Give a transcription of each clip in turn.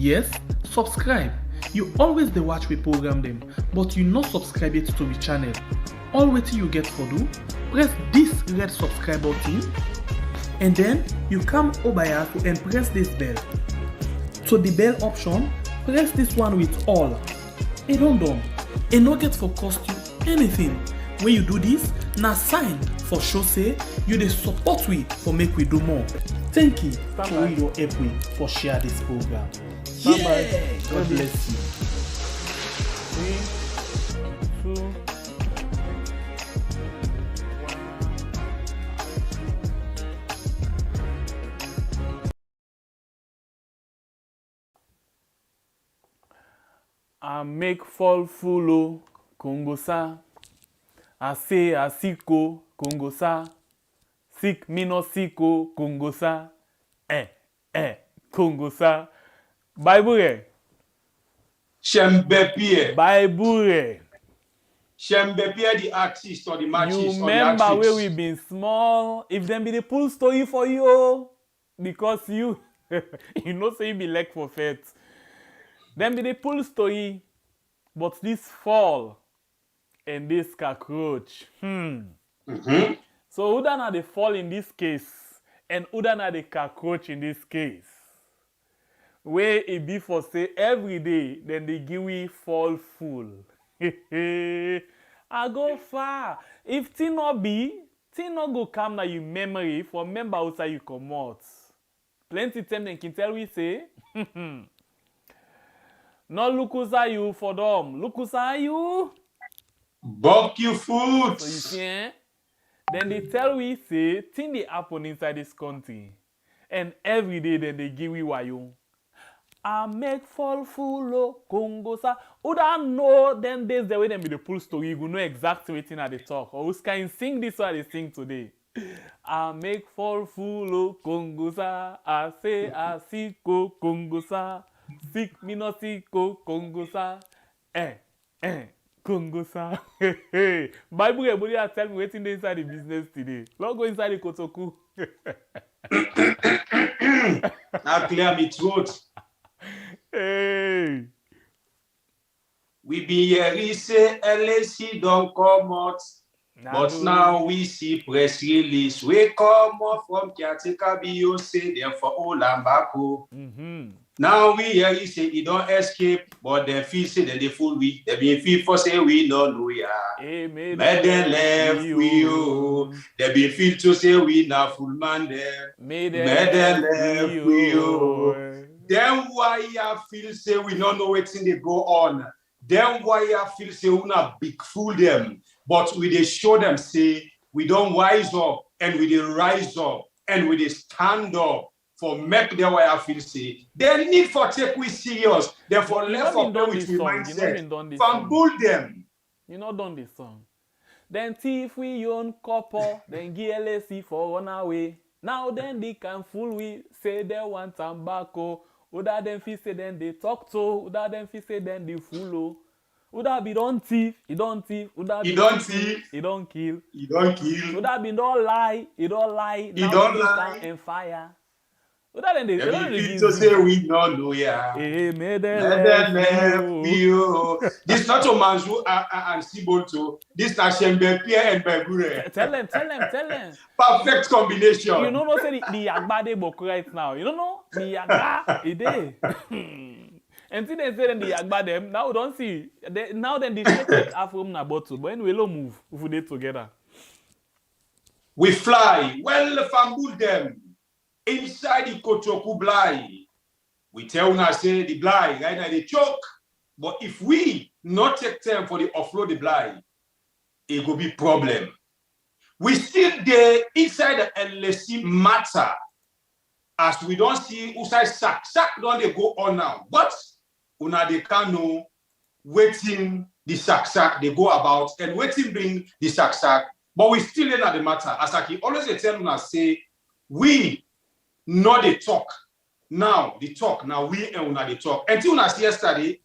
Yes, subscribe. You always dey watch we program them, but you not subscribe yet to the channel. All wetin you get for do, press this red subscribe button and then you come over here and press this bell. So the bell option, press this one with all. It don't done. It no get for cost you anything. When you do this, na sign for show say you dey support we for make we do more. Thank you for your help we for share this program. Bye. God bless you. 3, 2, 1. I make fall full Kongosa. I say asiko Kongosa. Sik minosiko Kongosa. Kongosa. Bible. Shembepie. Bible. Shembepie the artist or the matches. You remember where we been small. If them be the pull story for you, because you you know say you be like for faith. Them be the pull story, but this fall and this cockroach. So who done are the fall in this case, and who done are the cockroach in this case? Where it be for say every day, then they give we fall full. I go far. If thing not be, thing not go come na you memory for member outside you come out. Plenty time they can tell we say, no look who's you for them. Look who's you. Buck you food. So you see, then they tell we say, thing they happen inside this country. And every day then they give we wayo. I make fall full Kongosa. Who don't know them days the way them be the full story, you know exactly what at the talk. Or who's can sing this what they sing today. I make fall full Kongosa. I say I see Kongosa. Sick me no siko Kongosa. Kongosa. Bible everybody tell me waiting inside the business today. Don't go inside the kotoku. Now clear me throat. Hey. We be here, we say LAC don't come out. But now we see press release. We come out from Kiatika Beyonce, them for Olambako. Now we hear you say he don't escape, but they feel say that they fool we. They be feel for say we don't know ya. Amen. But they left we you. They be feel to say we not full man there. But they left we you. Then why you feel say we don't know what's in they go on. Then why you feel say we not big fool them. But we they show them say we don't rise up and we they rise up and we they stand up. For make them why I feel say they need for take we serious. Therefore left up them with the mindset. Fumble them. You not done this song. Then thief we own couple, then GLSC for run away. Now then they can fool we say they want tobacco. Oda them feel say then they talk to. Oda them feel say then they follow. Oda be don't thief, he don't thief. Oda he don't thief, he don't kill. He don't kill. Oda be don't lie, he don't lie. He don't lie. And fire. Without them, they to say we don't know ya. This not a Manzu and Sibolto. This not Shembepie and Begure. Tell them. Perfect combination. You know, say the Yagbade book right now. You don't know the Yagba ide. And see they say then the Yagba them now we don't see. Now then they take it from na bottle. But anyway, we'll move if we did together. We fly. Well, fumble them. Inside the Kotoku blind, we tell una say the blind right now they choke. But if we not take time for the offload the blind, it will be problem. We still there inside the LSC matter as we don't see outside sack don't they go on now. But una they can know waiting the sack they go about and waiting bring the sack. But we still in at the matter. As I always tell una say we. Not the talk. Now the talk. Now we and una the talk. Until last yesterday,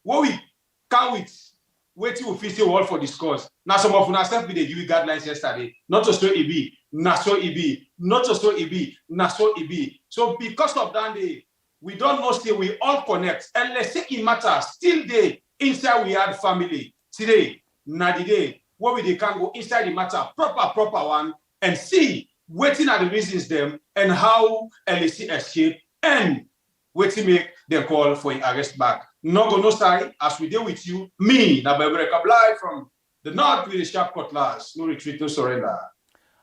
what we come with waiting we feel all for discourse. Now some of una self be they give you guidelines yesterday. Not to so it be, not so it be, not to so it be, not so it be. So because of that day, we don't know say we all connect. And let's say it matters still day inside we had family. Today, na the day where we can go inside the matter, proper one, and see waiting at the reasons them and how LAC escape and waiting make them call for an arrest back. No go no side as we deal with you. Me, Nababreka Bly from the North with the sharp cutlass. No retreat, no surrender.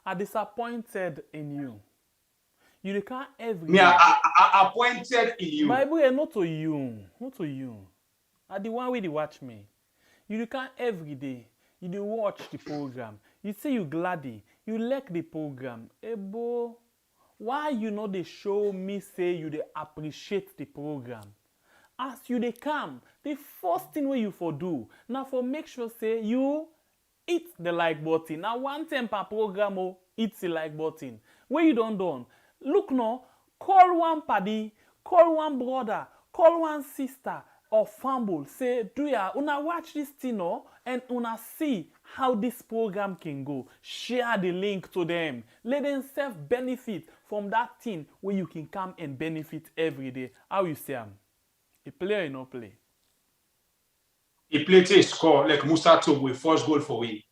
I'm disappointed in you. You can't ever. Me, I appointed in you. Bible, not to you. Not to you. At the one way they watch me. You can't every day. You do watch the program. You say you gladdy. You like the program. Ebo, why you know they show me say you they appreciate the program? As you they come, the first thing where you for do, now for make sure say you hit the like button. Now one time per program oh, hit the like button. Where you don't done, look now, call one paddy, call one brother, call one sister, or fumble, say, do ya, una watch this thing no, and una see how this program can go. Share the link to them. Let them self-benefit from that thing where you can come and benefit every day. How you say am? He play or no play? He play to score like Musa Togo with first goal for we.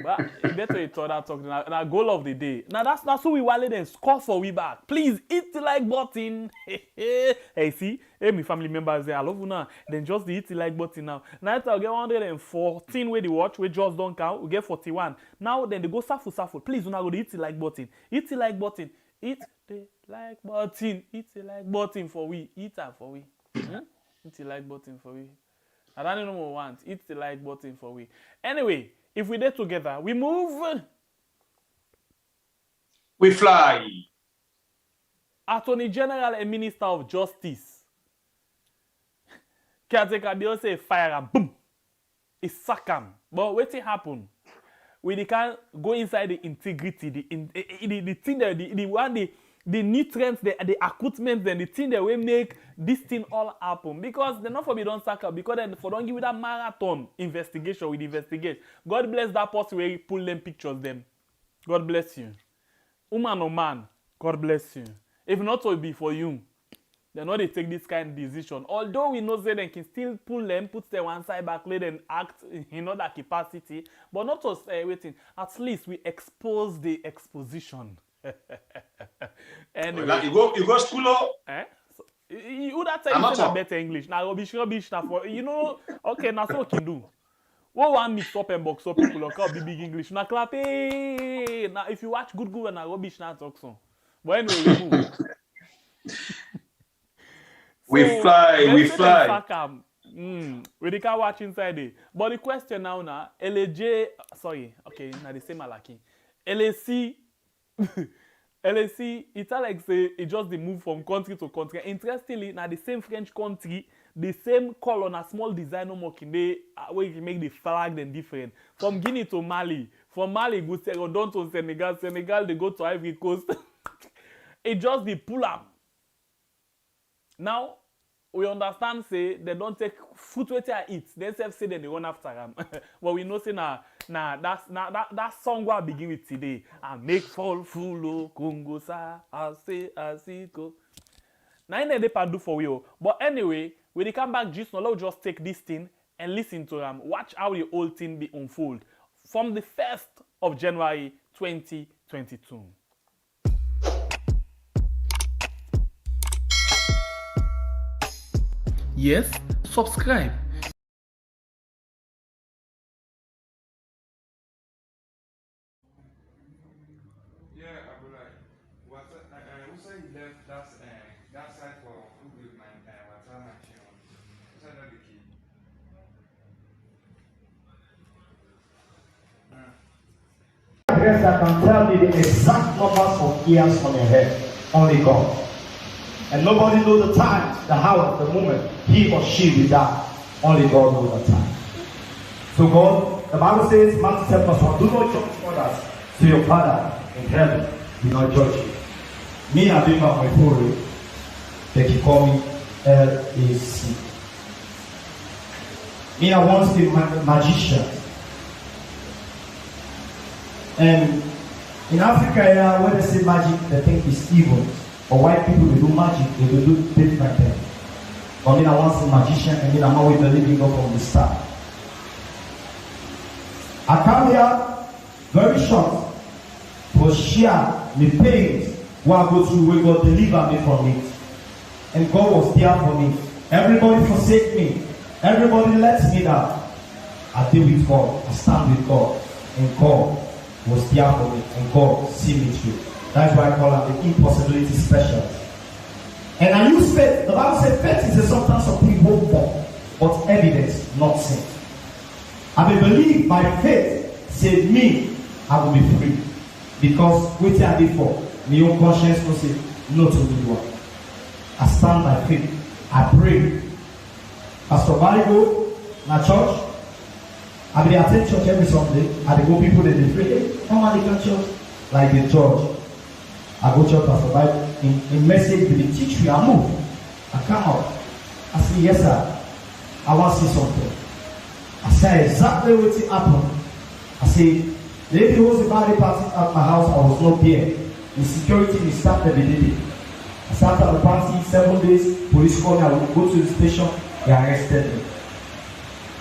But it's better you thought that talk. Now goal of the day. Now that's who we wallet and score for we back. Please hit the like button. Hey, see, hey, my family members there, I love you now. Then just the hit the like button now. Now I'll get 114 where they watch, we just don't count. We get 41. Now then they go safu. Please do not go to hit the like button. Hit the like button. Hit the like button. Hit the like button for we. Hit that for we. Hit the like button for we. I don't know what we want. Hit the like button for we. Anyway. If we did together, we move. We fly. Attorney General and Minister of Justice. Caretaker, they say fire and boom. It's sack him. But what happen? We can go inside the integrity, the thing that the nutrients, the equipment, and the thing that will make this thing all happen. Because they're not for me don't sack up, because then for don't give you that marathon investigation with investigate. God bless that person where you pull them pictures them. God bless you. Woman or man, God bless you. If not, it will be for you. They know they take this kind of decision. Although we know that they can still pull them, put them one side back, let them act in other capacity, but not us waiting. At least we expose the exposition. Anyway, you go school up. So, you that time you say better English. Now rubbish now for you know. Okay, now so we can do. What one mix up and box up people or call big English. Now clap. Hey, now if you watch good and now rubbish now talk so. But anyway, we move. We fly. We can watch inside it. But the question now, LAJ, sorry, okay, now the same Malaki. LAC. LAC, it's like say it just the move from country to country. Interestingly, now the same French country, the same color, na small design no more can they where you can make the flag then different. From Guinea to Mali, from Mali go down to Senegal, Senegal they go to Ivory Coast. It just the pull up. Now we understand say they don't take food where they eat. They self say then they run after them. But we know say that song will begin with today. I make fall full Congo sa I say go. Now they can do for you. But anyway, when they come back, just take this thing and listen to them. Watch how the whole thing be unfold from the 1st of January 2022. Yes, subscribe. Yeah, I would like. Who say he left that side for who built my water machine? Who said that the key? Yes, I can tell you the exact numbers of years on your head. Only God. And nobody knows the time, the hour, the moment he or she will die. Only God knows the time. So God, the Bible says, Matthew 7:1, do not judge others, so your Father in heaven will not judge you. Me, I been my story. They can call me LAC. Me, I once be a magician. And in Africa, where they say magic, they think it's evil. But white people, they do magic, they do different things. But I want a magician, and then I'm always believing God from the start. I come here very short to share the pains what I go through, where God deliver me from it. And God was there for me. Everybody forsake me. Everybody lets me down. I deal with God. I stand with God. And God was there for me. And God see me through. That's why I call him the impossibility specialist. And I use faith. The Bible says faith is the substance of things hoped for, but evidence not seen. I believe by faith, say me, I will be free. Because what I did for, my own conscience will say no to the one. I stand by faith. I pray. Pastor Barry go na church. I be attend church every Sunday. I go people that they pray. Normally come church like the church. I go church Pastor Barry. In message they teach me. I move. I come out. I say yes sir. I want to see something. I say exactly what happened. I say the lady who was the birthday party at my house. I was not there. The security we started the day. I started at the party 7 days. Police called me. I would go to the station. They arrested me.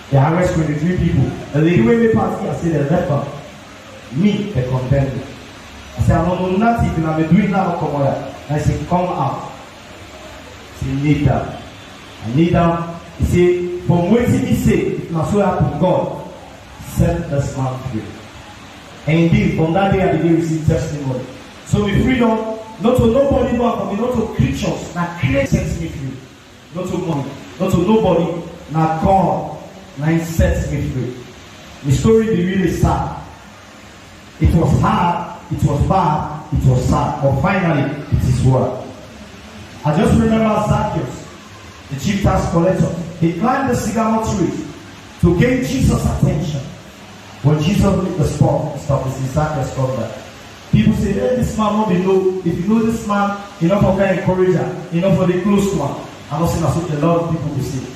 They arrested 23 people. The lady went to the party. I said, they left me, they condemned me. I said, I'm not nothing. I'm doing now. Come on. I said, come out. He said, kneel down. I kneel down. He said, from waiting he said, now so happen God set this man free. And indeed, from that day I began to receive testimony. So with freedom, not to nobody, not to creatures, now create sets me free. Not to money, not to nobody, now God, now he sets me free. The story be really sad. It was hard, it was bad, it was sad, but finally it is well. I just remember Zacchaeus, the chief tax collector. He climbed the sycamore tree to gain Jesus' attention. When Jesus hit the spot, he stopped. He said, Zacchaeus, come back. People say, hey, this man won't be know. If you know this man, enough for the encourager, enough for the close one. I'm not saying that's what a lot of people will say.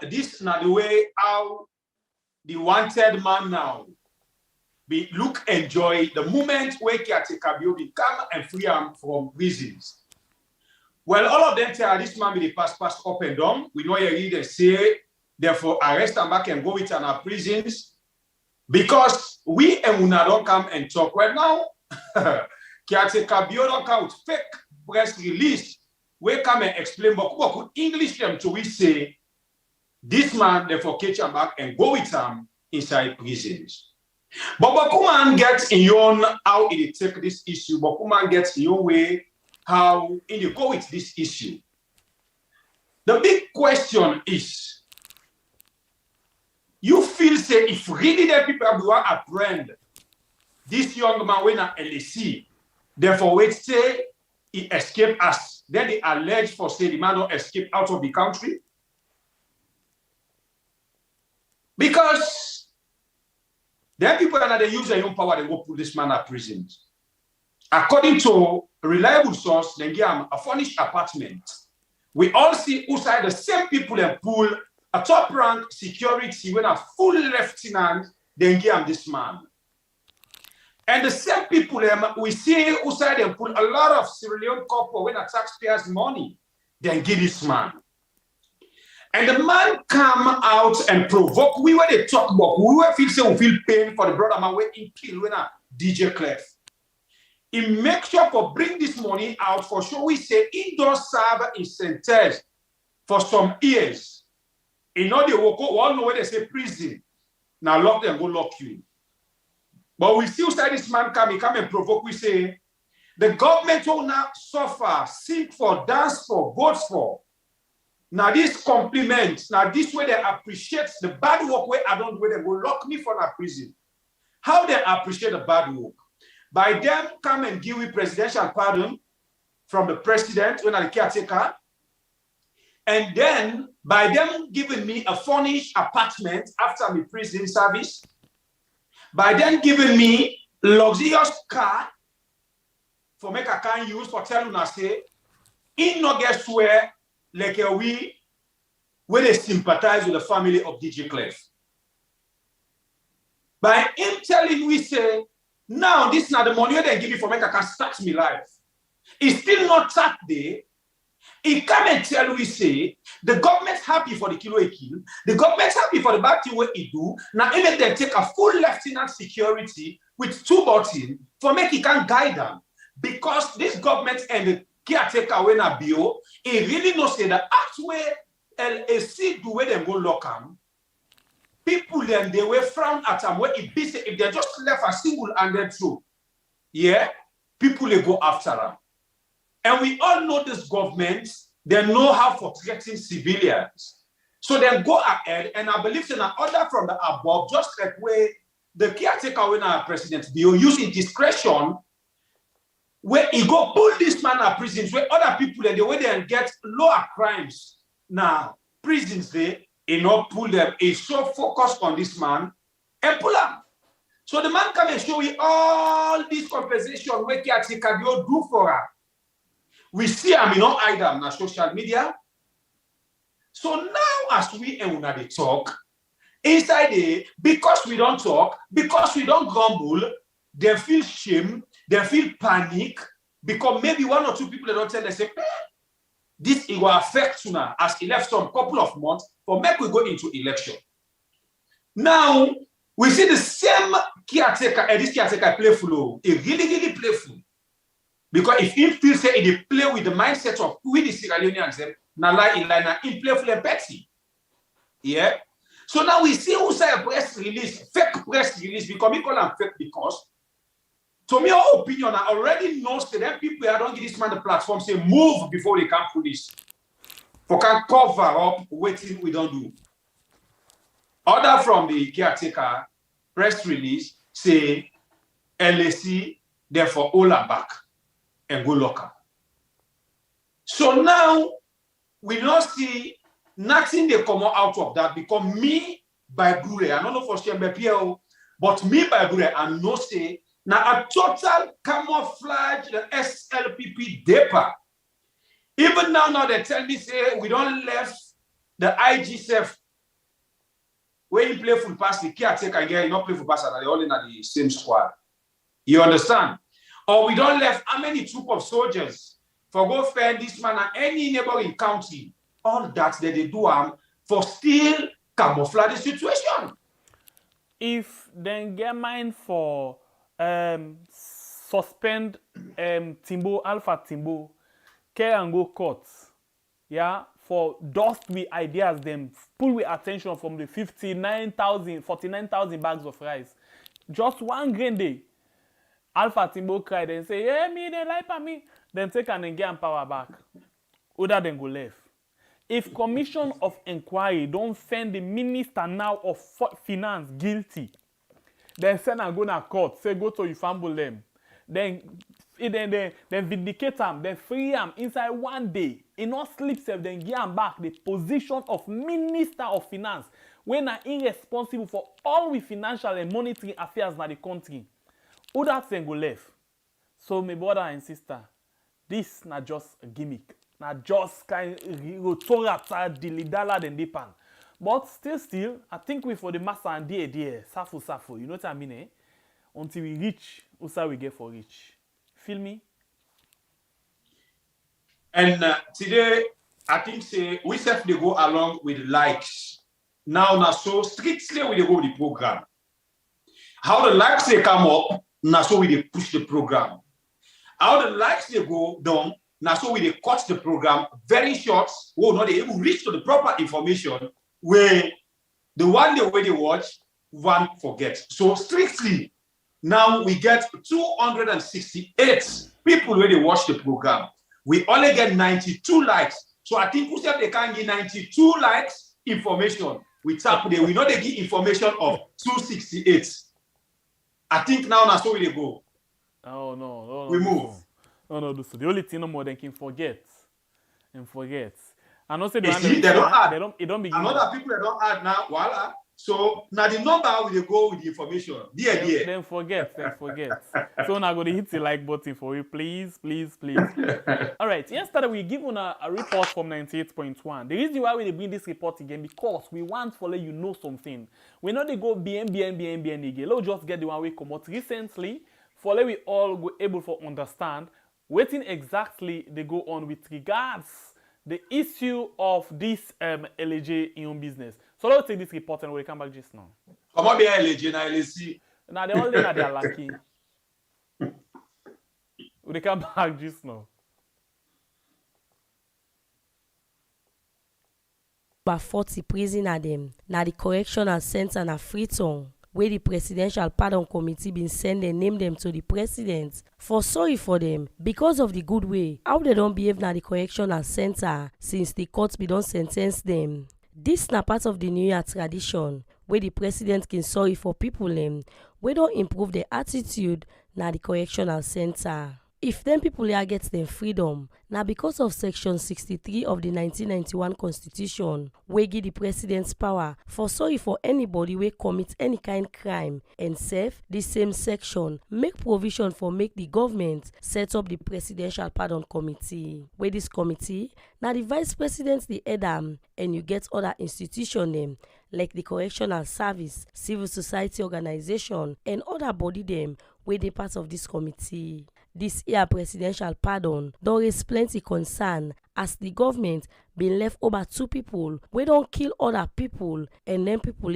This is not the way how the wanted man now be look enjoy the moment where caretaker will come and free him from prisons. Well, all of them tell this man be the pass up and down. We know you read and say, therefore arrest him back and go with our prisons because we and Una don't come and talk. Well now, caretaker don't come with fake press release. We come and explain, but could English them to we say. This man, therefore, catch him back and go with him inside prisons. But Bakuman gets in your how he take this issue. Bakuman gets in your way how he go with this issue. The big question is, you feel say if really the people want to apprehend this young man when at LAC, therefore wait say he escaped us. Then they allege for say the man don't escape out of the country. Because there are people that they use their own power, they go put this man at prison. According to a reliable source, they give him a furnished apartment. We all see outside the same people and pull a top rank security when a full lieutenant, then give him this man. And the same people we see outside and pull a lot of Sierra Leone couple when a taxpayers' money, then give this man. And the man come out and provoke. We were they talk about. We were feel pain for the brother man when he kill when a DJ Clef. He make sure for bring this money out for sure. We say he does serve in sentence for some years. You know they walk all know where they say prison. Now lock them, go lock you. But we still say this man come and provoke. We say the government will now suffer, sing for, dance for, vote for. Now this compliment, now this way they appreciate the bad work where I don't do, they will lock me for a prison. How they appreciate the bad work? By them come and give me presidential pardon from the president when I caretaker. And then by them giving me a furnished apartment after my prison service. By them giving me luxurious car for make I can use for tell una say, in no guess where like we they sympathize with the family of DJ Clef. By him telling we say, now this is not the money they give me for make I can start my life. It's still not Saturday. He come and tell we say, the government's happy for the kilo he kill, the government's happy for the bad thing what he do. Now even they take a full lieutenant security with 2 buttons for make he can guide them. Because this government and the caretaker when a bio, he really knows say that act where LAC do where them go lock them. People then they were frown at them where it be say if they just left a single-handed through, yeah, people they go after them. And we all know this government, they know how to threaten civilians. So they go ahead, and I believe in an order from the above, just like where the caretaker when our president bio using discretion, where he go pull this man out of prisons, where other people and the way they get lower crimes. Now, prisons they not pull them, is so focused on this man and pull him. So the man come and show you all this compensation where caretaker do for her. We see him in all item on social media. So now as we and when they talk, inside there, because we don't talk, because we don't grumble, they feel shame, they feel panic, because maybe 1 or 2 people they don't tell, they say, this it will affect you now as he left some couple of months for make we go into election. Now, we see the same caretaker, and this caretaker playful, he really playful. Because if he feels say he play with the mindset of with the Sierra Leoneans, he playful and petty. Yeah. So now we see who say a press release, fake press release, because we call them fake because to me, our opinion, I already know that them people I don't give this man the platform, say move before they come police. For can cover up waiting we don't do. Order from the caretaker, press release, say LAC, therefore all are back and go local. So now we not see nothing they come out of that because me by Bure, I don't know for Shembe but me by Bure, I know say now a total camouflage the SLPP depa. Even now they tell me say we don't left the IGSF where you play full pass the caretaker again, you not play full pass and they all in the same squad. You understand? Or we don't left how many troop of soldiers for go fend this man and any neighboring county. All that they do for still camouflage the situation. If they get mind for suspend Timbo, Alpha Timbo, care and go court, yeah, for dust with ideas, them pull with attention from the 49,000 bags of rice. Just 1 grain day. Alpha Timbo cried and say, hey, me, they lie for me. Then take and get power back. Other than go left. If commission of inquiry don't find the minister now of finance guilty, then send and go to court, say go to Ifambo them. Then vindicate them, then free them inside 1 day. In not sleep safe, then give them back the position of Minister of Finance when are irresponsible for all the financial and monetary affairs in the country. Who that thing go left? So my brother and sister, this not just a gimmick. Not just kind of dilidala than depan. But still, I think we for the master and dear, safu. You know what I mean, eh? Until we reach, also we get for reach. Feel me? And today, I think say we have to go along with likes. Now, so strictly we go with the program. How the likes they come up, now so we push the program. How the likes they go down, now so we cut the program very short. Oh, no, they able reach to the proper information where the one day where they watch, one forget. So strictly, now we get 268 people where they watch the program. We only get 92 likes. So I think who said they can give 92 likes information. We tap there. We know they give information of 268. I think now that's where they go. Oh no. We move. No, do so. The only thing no more than can forget. And forget. And also the You one see, they don't add. it don't begin. Another people they don't add now, voila. So now the number will go with the information. Then forget. So now go to hit the like button for you, please. All right. Yesterday we give on a report from 98.1. The reason why we bring this report again because we want to let you know something. We know they go BN again. Let's just get the one we come out recently. For let we all go able to understand what exactly they go on with regards the issue of this LJ in your business. So let's take this report and we'll come back just now. Come on, be LJ na LC. Now they all they are lucky. We'll come back just now. About 40 prisoner them. Now the correctional center na Freetown, where the Presidential Pardon Committee been send and name them to the president for sorry for them because of the good way how they don't behave na the correctional center since the court be don't sentence them. This na part of the New Year tradition where the president can sorry for people them we don't improve their attitude na the correctional center. If them people here get them freedom, now because of Section 63 of the 1991 Constitution, we give the president's power for sorry for anybody we commit any kind crime, and save the same section make provision for make the government set up the Presidential Pardon Committee. With this committee, now the vice president the head and you get other institution them like the Correctional Service, civil society organization, and other body them where they part of this committee. This year presidential pardon don't raise plenty concern as the government been left over 2 people we don't kill other people and then people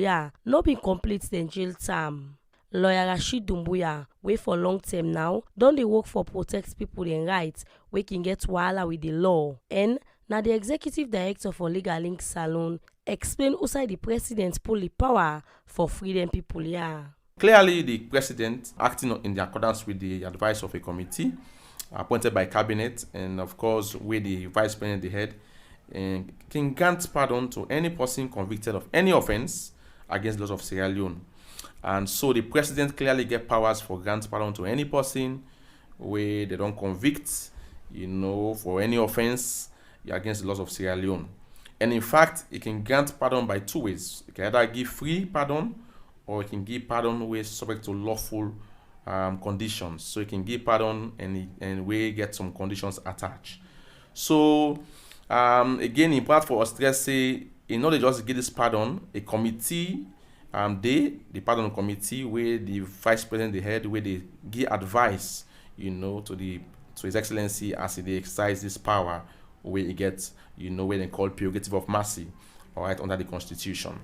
not been complete their jail term. Lawyer Rashid Dumbuya, we for long term now, don't they work for protect people their rights we can get wahala with the law. And now the executive director for Legal Link Salon explain outside the president pull the power for freedom people Clearly, the president, acting in accordance with the advice of a committee appointed by cabinet, and of course, with the vice president, the head, can grant pardon to any person convicted of any offense against the laws of Sierra Leone. And so the president clearly get powers for grant pardon to any person where they don't convict, for any offense against the laws of Sierra Leone. And in fact, it can grant pardon by 2 ways. It can either give free pardon or it can give pardon where subject to lawful conditions. So it can give pardon and we get some conditions attached. So again, in part for us to say, in order just to get this pardon, a committee, the pardon committee, where the vice president, the head, where they give advice, to His Excellency as they exercise this power, where he gets, where they call prerogative of mercy, all right, under the Constitution.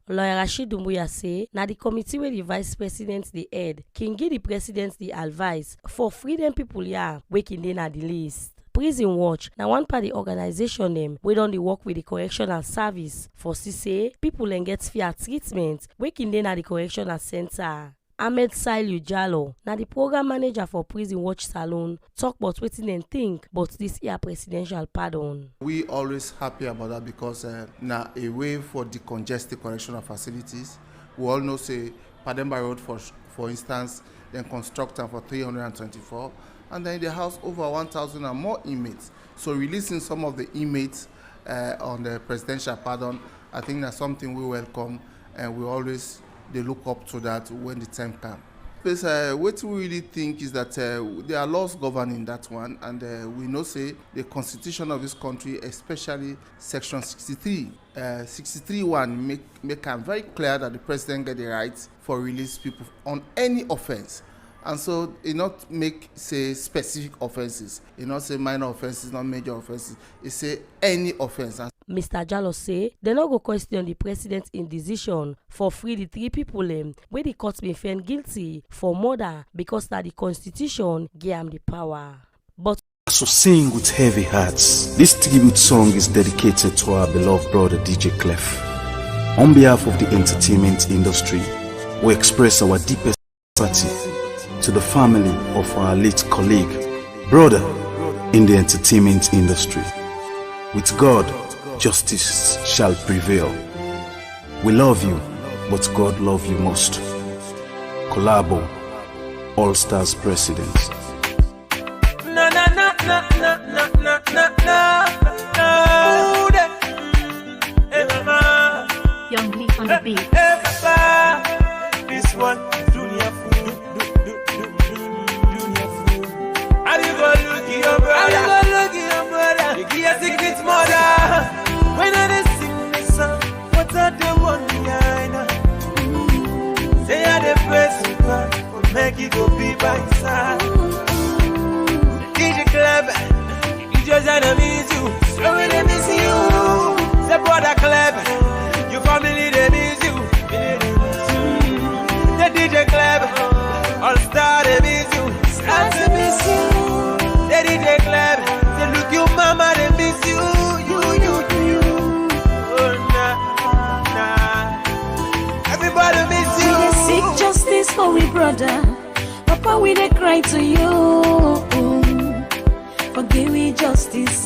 Lawyer Rashid Dumbuya say, na the committee where the vice president the head can give the president the advice for freedom people we can then at the list. Prison Watch, now one part the organization them we don't work with the correctional service for say people and get fair treatment we can then at the correctional center. Ahmed Sailu Jallo, now the program manager for Prison Watch Salon, talk about what they think about this year presidential pardon. We always happy about that because now a way for decongested correctional facilities. We all know say Pademba Road for instance, then construct them for 324, and then in the house over 1,000 and more inmates. So releasing some of the inmates on the presidential pardon, I think that's something we welcome, and we always they look up to that when the time comes. What we really think is that there are laws governing that one, and we know say the constitution of this country, especially section 63, 63(1) make it very clear that the president get the right for release people on any offense. And so it not make say specific offenses, it not say minor offenses, not major offenses, it say any offense. Mr. Jallo say they not go question the president's indecision for free the 3 people where the court been found guilty for murder because that the constitution gave them the power. But so sing with heavy hearts. This tribute song is dedicated to our beloved brother DJ Clef. On behalf of the entertainment industry, we express our deepest sympathy to the family of our late colleague, brother in the entertainment industry. With God, justice shall prevail. We love you, but God love you most. Collabo, All Stars president. Na na na na na na na na na. Young Leaf on the beat. This one, Junior Food. How you gonna look at your brother? You give your secret mother. When I sing this song, what's that the one behind her? Say I the best you can, but make it go be by side. DJ Club, you just wanna miss you, so when they miss you, say brother Club, your family they miss you. The DJ Club, All Star they miss you, start to miss you. The DJ Club, they look you mama they miss you, you. Oh nah, everybody miss you. We dey seek justice for we brother, Papa we dey cry to you. Forgive me justice,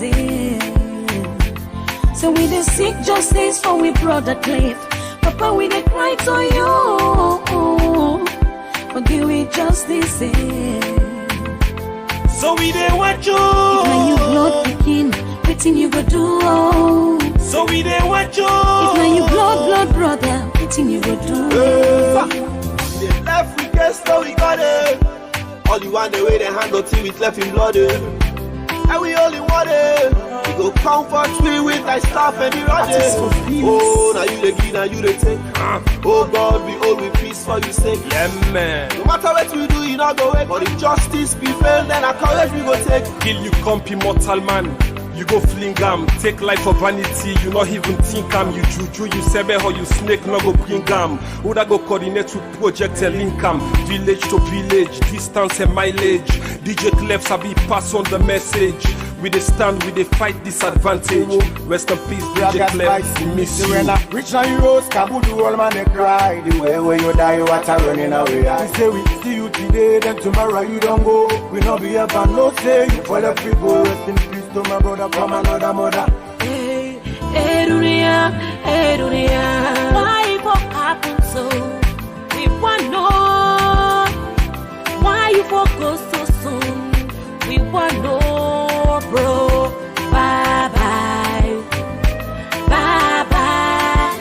so we dey seek justice for we brother Cliff. Papa we dey cry to you. Forgive me justice, so we dey watch you. If na you blood pikin, wetin you go do? So we dey watch you. If na you blood brother, wetin you go do? The left we get so we got it. All you want the way they handle till we left in blood. And we only want it. We go comfort we with thy staff and the rod. Oh, now you the give, now you the take. Oh God, we all with peace for you sake. Yeah, man. No matter what we do, you not go away. But if justice be failed, then our courage we go take. Kill you comp immortal man. You go fling am, take life for vanity, you not even think am. You juju, you sebe or you snake, no go bring am. Who that go coordinate with project and link am. Village to village, distance and mileage. DJ Clef sabi pass on the message. We dey stand, we dey fight disadvantage. Rest in peace, DJ Clef, we miss you. Rich and heroes, Kabudu, all man they cry. The way where you die, you are running away. We say we see you today, then tomorrow you don't go. We no be up and no say you for the people. Rest in peace to my brother from another mother. Hey, dunia, why it happen so? We want know why you focus so soon. We want know, bro. Bye bye, bye bye,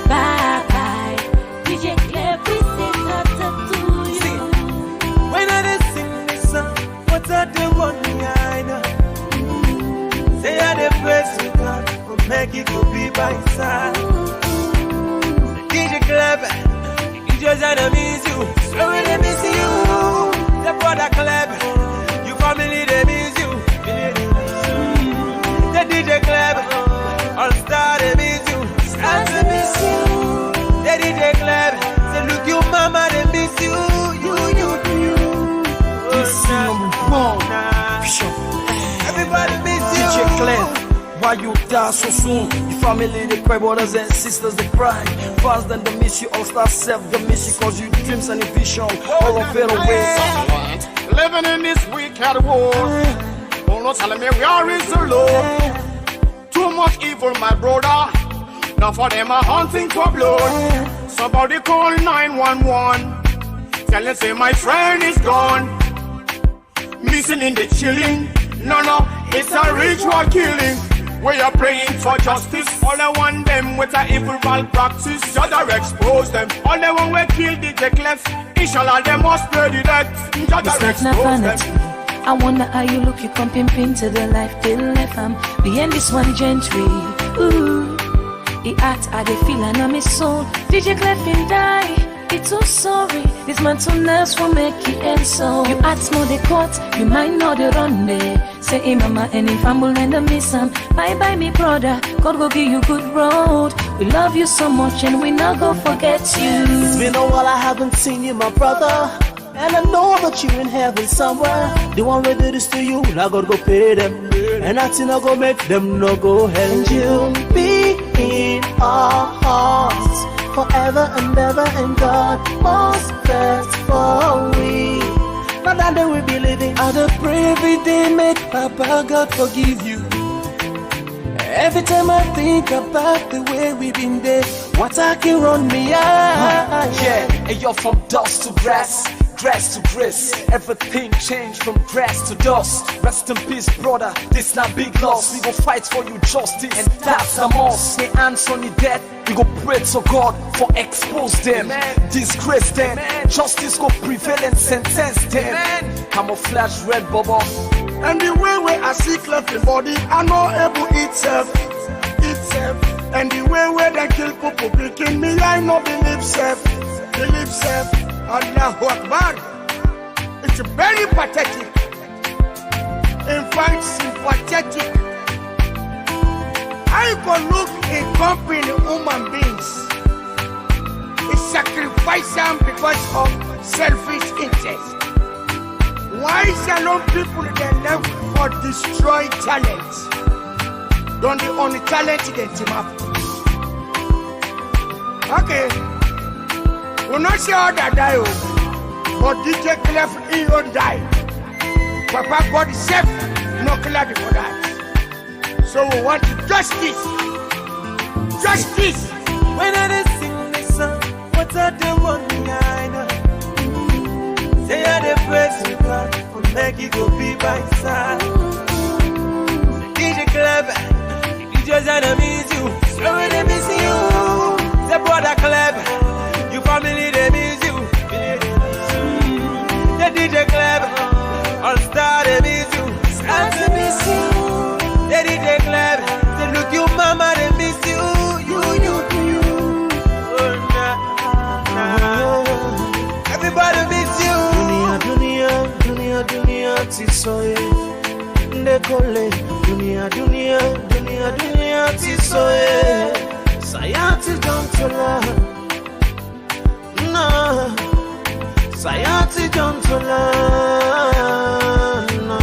bye bye. DJ Clef, we say nothing to you. When I sing this song, what's that the one behind her? Say I the best you can, but make it go be by side. DJ Club, you just wanna miss you, so when they miss you, the brother Club, your family they miss you. The DJ Club, All Star they miss you, start to miss you. The DJ Club, say look you mama they miss you, you. Oh nah, everybody miss you. DJ Clef, why you die so soon? Your family they cry, brothers and sisters they cry. Fast then they miss you, All Star self they miss you, cause you dreams and a vision all of it away. Living in this wicked world. Oh no, tell me where is the Lord? Too much evil, my brother. Now for them are hunting for blood. Somebody call 911. Tell them say my friend is gone. Missing in the chilling. No, it's a ritual killing. We are praying for justice. All the one them with a evil malpractice. Just expose them. All the one we kill the Clef. Inshallah they must pay the debt. Just expose them. I wonder how you look, you come pimping to the life till left. I'm behind this one gentry. Ooh, the act I dey feel and I'm his soul. DJ Clef him die. It's so sorry. This man too nice will make it end so. You ask no the court, you might know the run there. Say hey mama and if I'm will end up miss him. Bye bye me brother, God will give you good road. We love you so much and we not gonna forget you. It's been a while I haven't seen you my brother. And I know that you're in heaven somewhere. The one who did this to you, now God go pay them. And I think I go make them no go hell. And you'll be in our hearts forever and ever, and God most best for we. Now that they will be living, I do pray every day, make Papa God forgive you. Every time I think about the way we've been there, what I can run me out. Yeah, and you're from dust to grass. grass to grace. Everything changed from grass to dust. Rest in peace, brother. This not big loss. We go fight for you justice, and that's the most. The hands on the dead. We go pray to God for expose them, disgrace them. Justice go prevail and sentence them. Camouflage red bubble. And the way I see cleft the body, I know able itself. And the way they kill people picking me, I know believe self. Allahu Akbar. It's very pathetic. In fact, sympathetic. I can look in company human beings. It's sacrifice them because of selfish interest. Why salon people they left for destroy talent? Don't the only talent they team up? Okay. We'll not say all that die, but DJ Clef he won't die. Papa God is safe, no glad for that. So we want justice. Justice. When I sing this song, what are the one I know? Say I the praise to God, will make you go be by side. DJ Clever, you just wanna miss you, so they miss you. The brother Clever, your family they miss you. The DJ Clever, all star they miss you, start to miss you. The DJ Clever, they look you mama they miss you, you. Oh nah. Everybody miss you. Dunia tisoe ndekole dunia tisoe sayati jontola na sayati jontola na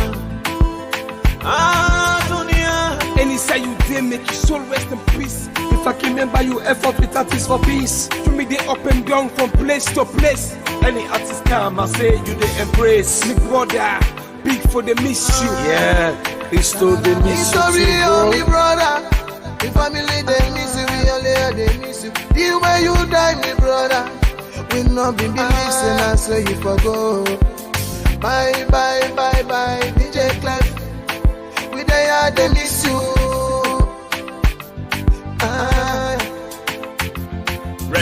dunia. Any say you did make your soul rest in peace. If I can remember you effort with artists for peace. To me they up and down from place to place. Any artist come I say you they embrace. Me brother, big for the miss you. Yeah, it's to the miss you. It's really only brother. The family they miss you, we only they miss you. The way you die, me brother. We not been listening, I say you forgo. Bye, DJ Clef. We they miss you.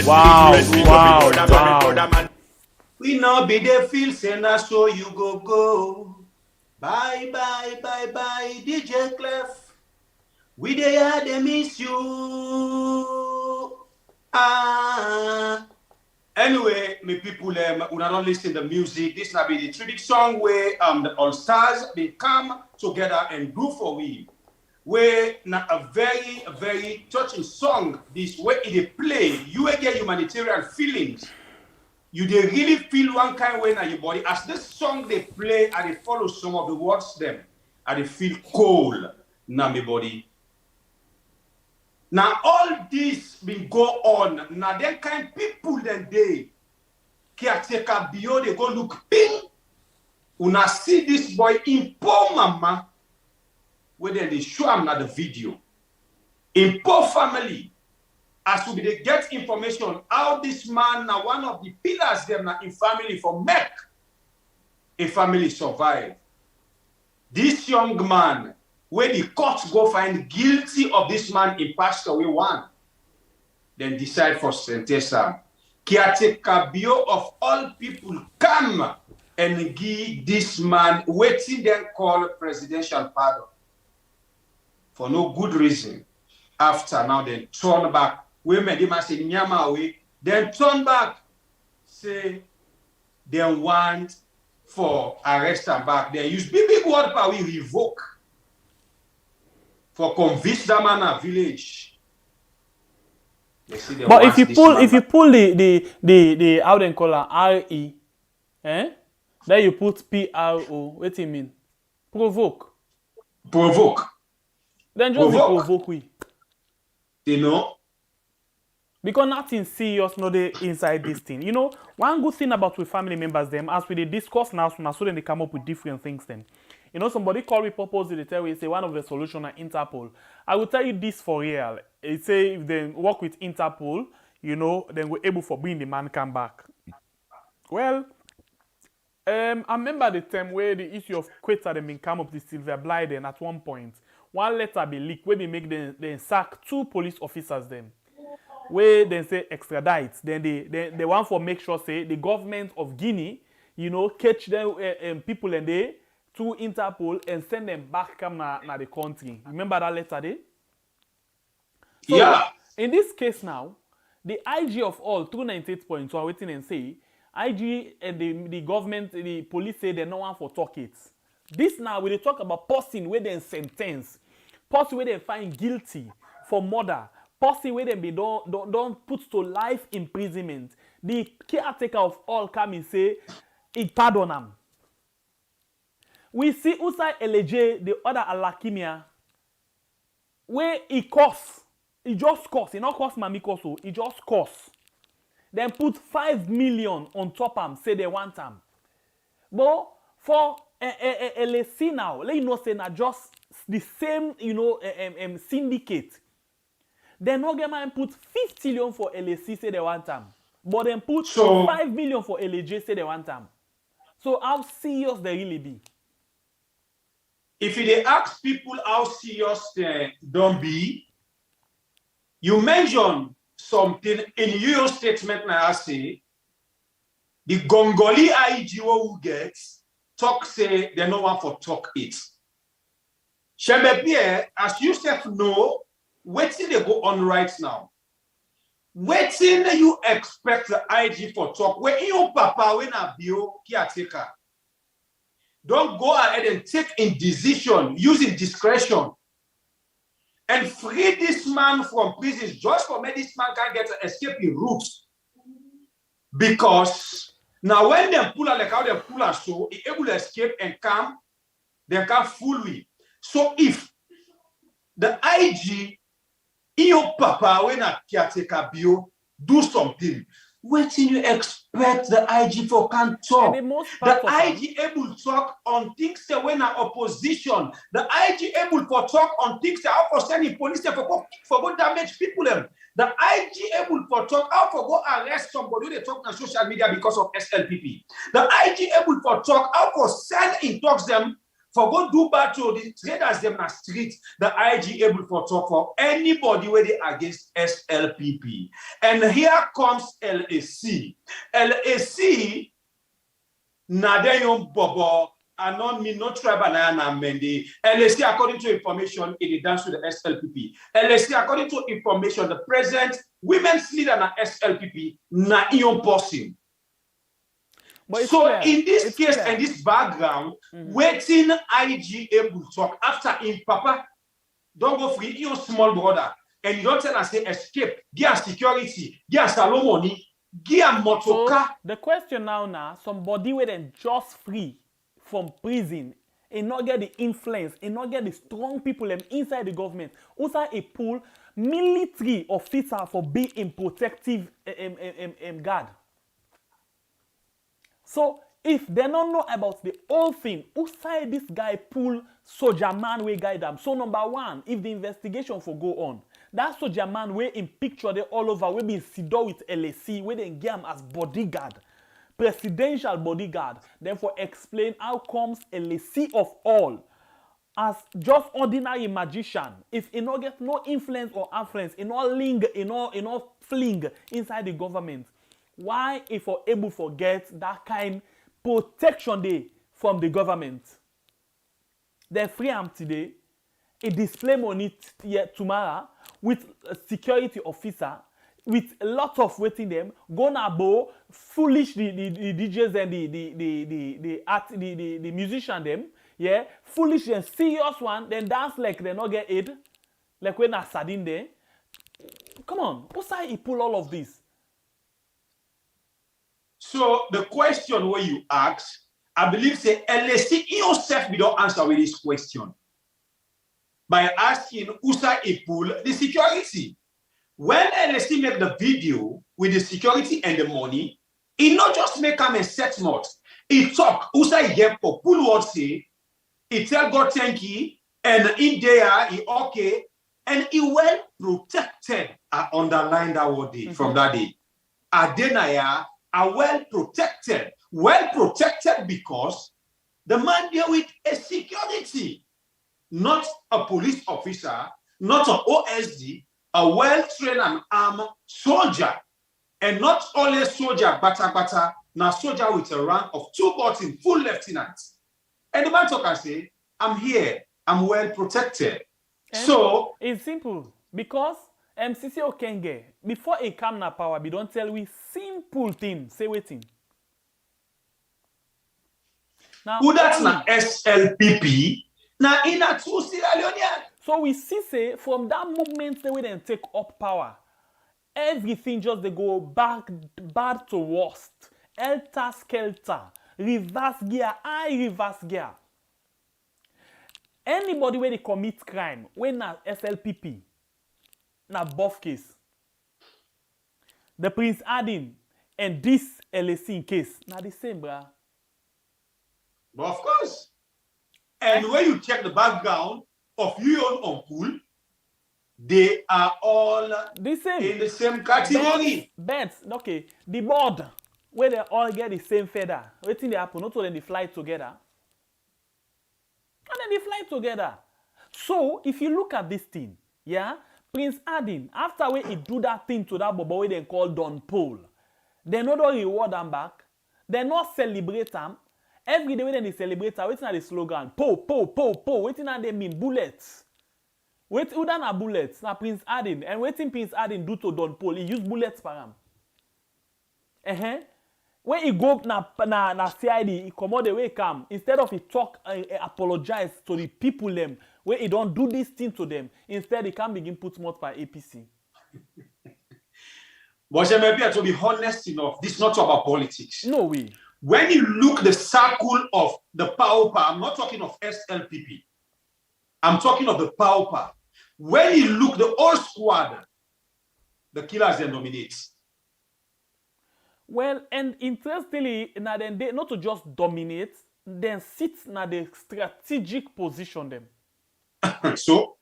Wow. We now be the feel say na so you go. Bye, DJ Clef. We they miss you. Anyway, me people, una don't listen to music. This now be the tribute song where the All Stars they come together and do for we. Where na a very touching song. This way it play, you will get humanitarian feelings. You they really feel one kind way in your body. As this song they play and they follow some of the words them, and they feel cold na my body. Now all this been go on. Now them kind people then they caretaker bio they go look ping. Una see this boy in poor mama. Where then they show him na the video. In poor family. As we they get information how this man now one of the pillars them now in family for make a family survive. This young man, where the courts go find guilty of this man in passed away one, then decide for sentence him. Caretaker bio of all people come and give this man waiting then call presidential pardon for no good reason. After now then turn back. Women, they must say, Nyama away, then turn back, say, they want for arrest and back. They use big word power, we revoke for convince that man a village. But if you pull the how they call it RE, then you put PRO. What do you mean? Provoke. Then just provoke we. They know. Because nothing serious no they inside this thing. You know, one good thing about with family members them, as we they discuss now, so then they come up with different things then. You know, somebody call me purpose, they tell you, say one of the solutions are Interpol. I will tell you this for real. It say if they work with Interpol, you know, then we're able for bring the man come back. Well, I remember the time where the issue of quota them been come up to Sylvia Blyden at one point. One letter be leaked where they make them sack 2 police officers them. Where they say extradite. Then they want for make sure say the government of Guinea, you know, catch them people and they to Interpol and send them back come na the country. Remember that letter there? So, yeah. In this case now, the IG of all 298.1 waiting and say IG and the government, the police say they no one for talk it. This now we talk about person where they sentence, person where they find guilty for murder, person where they be don't put to life imprisonment. The caretaker of all come and say he pardon them. We see Usai Eleje, the other Alakimia, where he costs. He just costs. He not cost Mami Koso. He just costs. Then put 5 million on top him. Say they want him. But for LSC now, let you know say na just the same, you know, syndicate. Then no get man put 50 million for LSC. Say they want him. But then put 5 million for LJ. Say they want him. So how serious they really be? If they ask people how serious they don't be, you mention something in your statement now. I say the Gongoli IG who gets talk say they no one for talk it. Shembe Pierre, as you said, no, waiting they go on right now. Waiting you expect the IG for talk. Where your papa when a bio caretaker. Don't go ahead and take in decision using discretion and free this man from prison just for me this man can get to escape in routes. Because now when they pull out like how they pull out so he able to escape and come, they can fully. So if the IG your papa when a caretaker bio do something, what do you expect the IG for can talk? The IG able to talk on things that when are opposition. The IG able to talk on things that how for sending police for go damage people them. The IG able to talk how for go arrest somebody they talk on social media because of SLPP. The IG able to talk how for send in talks them for go do battle the traders them na street. The IG able to talk for anybody where they against SLPP. And here comes LAC. LAC na de yon bobo anon me no tribal na mende. LAC according to information in the dance to the SLPP. LAC according to information the present women's leader na SLPP na yon person. So in this case and this background, waiting IG able to talk after him, Papa, don't go free your small brother. And you don't tell us say escape, get security, get salomoni, get motoka. So the question now, somebody where then just free from prison and not get the influence, and not get the strong people inside the government. Also a pool military officer for being in protective guard. So, if they don't know about the whole thing, who side this guy pull soldier man way guide them? So, number one, if the investigation for go on, that soldier man way in picture they all over, we be sidor with LAC, where they get him as bodyguard, presidential bodyguard. Therefore, explain how comes LAC of all, as just ordinary magician, if he not get no influence or affluence, he not link, he not fling inside the government. Why if we're able to forget that kind protection day from the government? Then free him today, a display money tomorrow with a security officer, with a lot of waiting them, gonna bow, foolish the DJs and the musician them, yeah, foolish and serious one, then dance like they not get aid, like when a sardine there. Come on, what's how he pull all of this? So the question where you ask, I believe say LSC yourself we don't answer with this question. By asking Usa Ipul the security. When LSC make the video with the security and the money, he not just make them a set mode. He talk, Usa Yepo, pull what say, he tell God thank you, and in there he okay, and he well protected. I underline that word from that day. Adenaya are well protected Well protected because the man there with a security, not a police officer, not an OSD, a well-trained and armed soldier. And not only soldier, bata, now soldier with a rank of 2 buttons, full lieutenant. And the man talk and say, I'm here, I'm well protected. And so it's simple because MCC Okenge, before he come na power, we don't tell we simple thing. Say waiting. Now, who that's na SLPP, na in a true Sierra Leonean. So we see say from that movement the way they take up power, everything just they go back bad to worst. Elter skelter, reverse gear, reverse gear. Anybody where they commit crime, when na SLPP, na buff case. The Prince Adin and this LSC case, na the same, bruh. But of course. And when you check the background of your uncle, they are all the same. In the same category. Beds, okay. The board, where they all get the same feather. What thing they happen? Not all they fly together. And then they fly together. So, if you look at this thing, yeah, Prince Adin, after when he do that thing to that bobo they call Don Paul, they not reward them back. They not celebrate them. Every day when they celebrate, waiting at the slogan, po, po, po, po, waiting at they mean bullets. Wait, who done a bullets? Na Prince Adin. And waiting Prince Adin do to Don Paul, he use bullets for him. When he go na CID, he come out the way come. Instead of he talk, apologize to the people them, where he don't do this thing to them. Instead, he can begin put mouth by APC. But maybe to be honest enough, this is not about politics. No way. When you look the circle of the power, I'm not talking of SLPP. I'm talking of the power. When you look the whole squad, the killers then dominate. Well, and interestingly, now then they not to just dominate, then sit na the strategic position them. So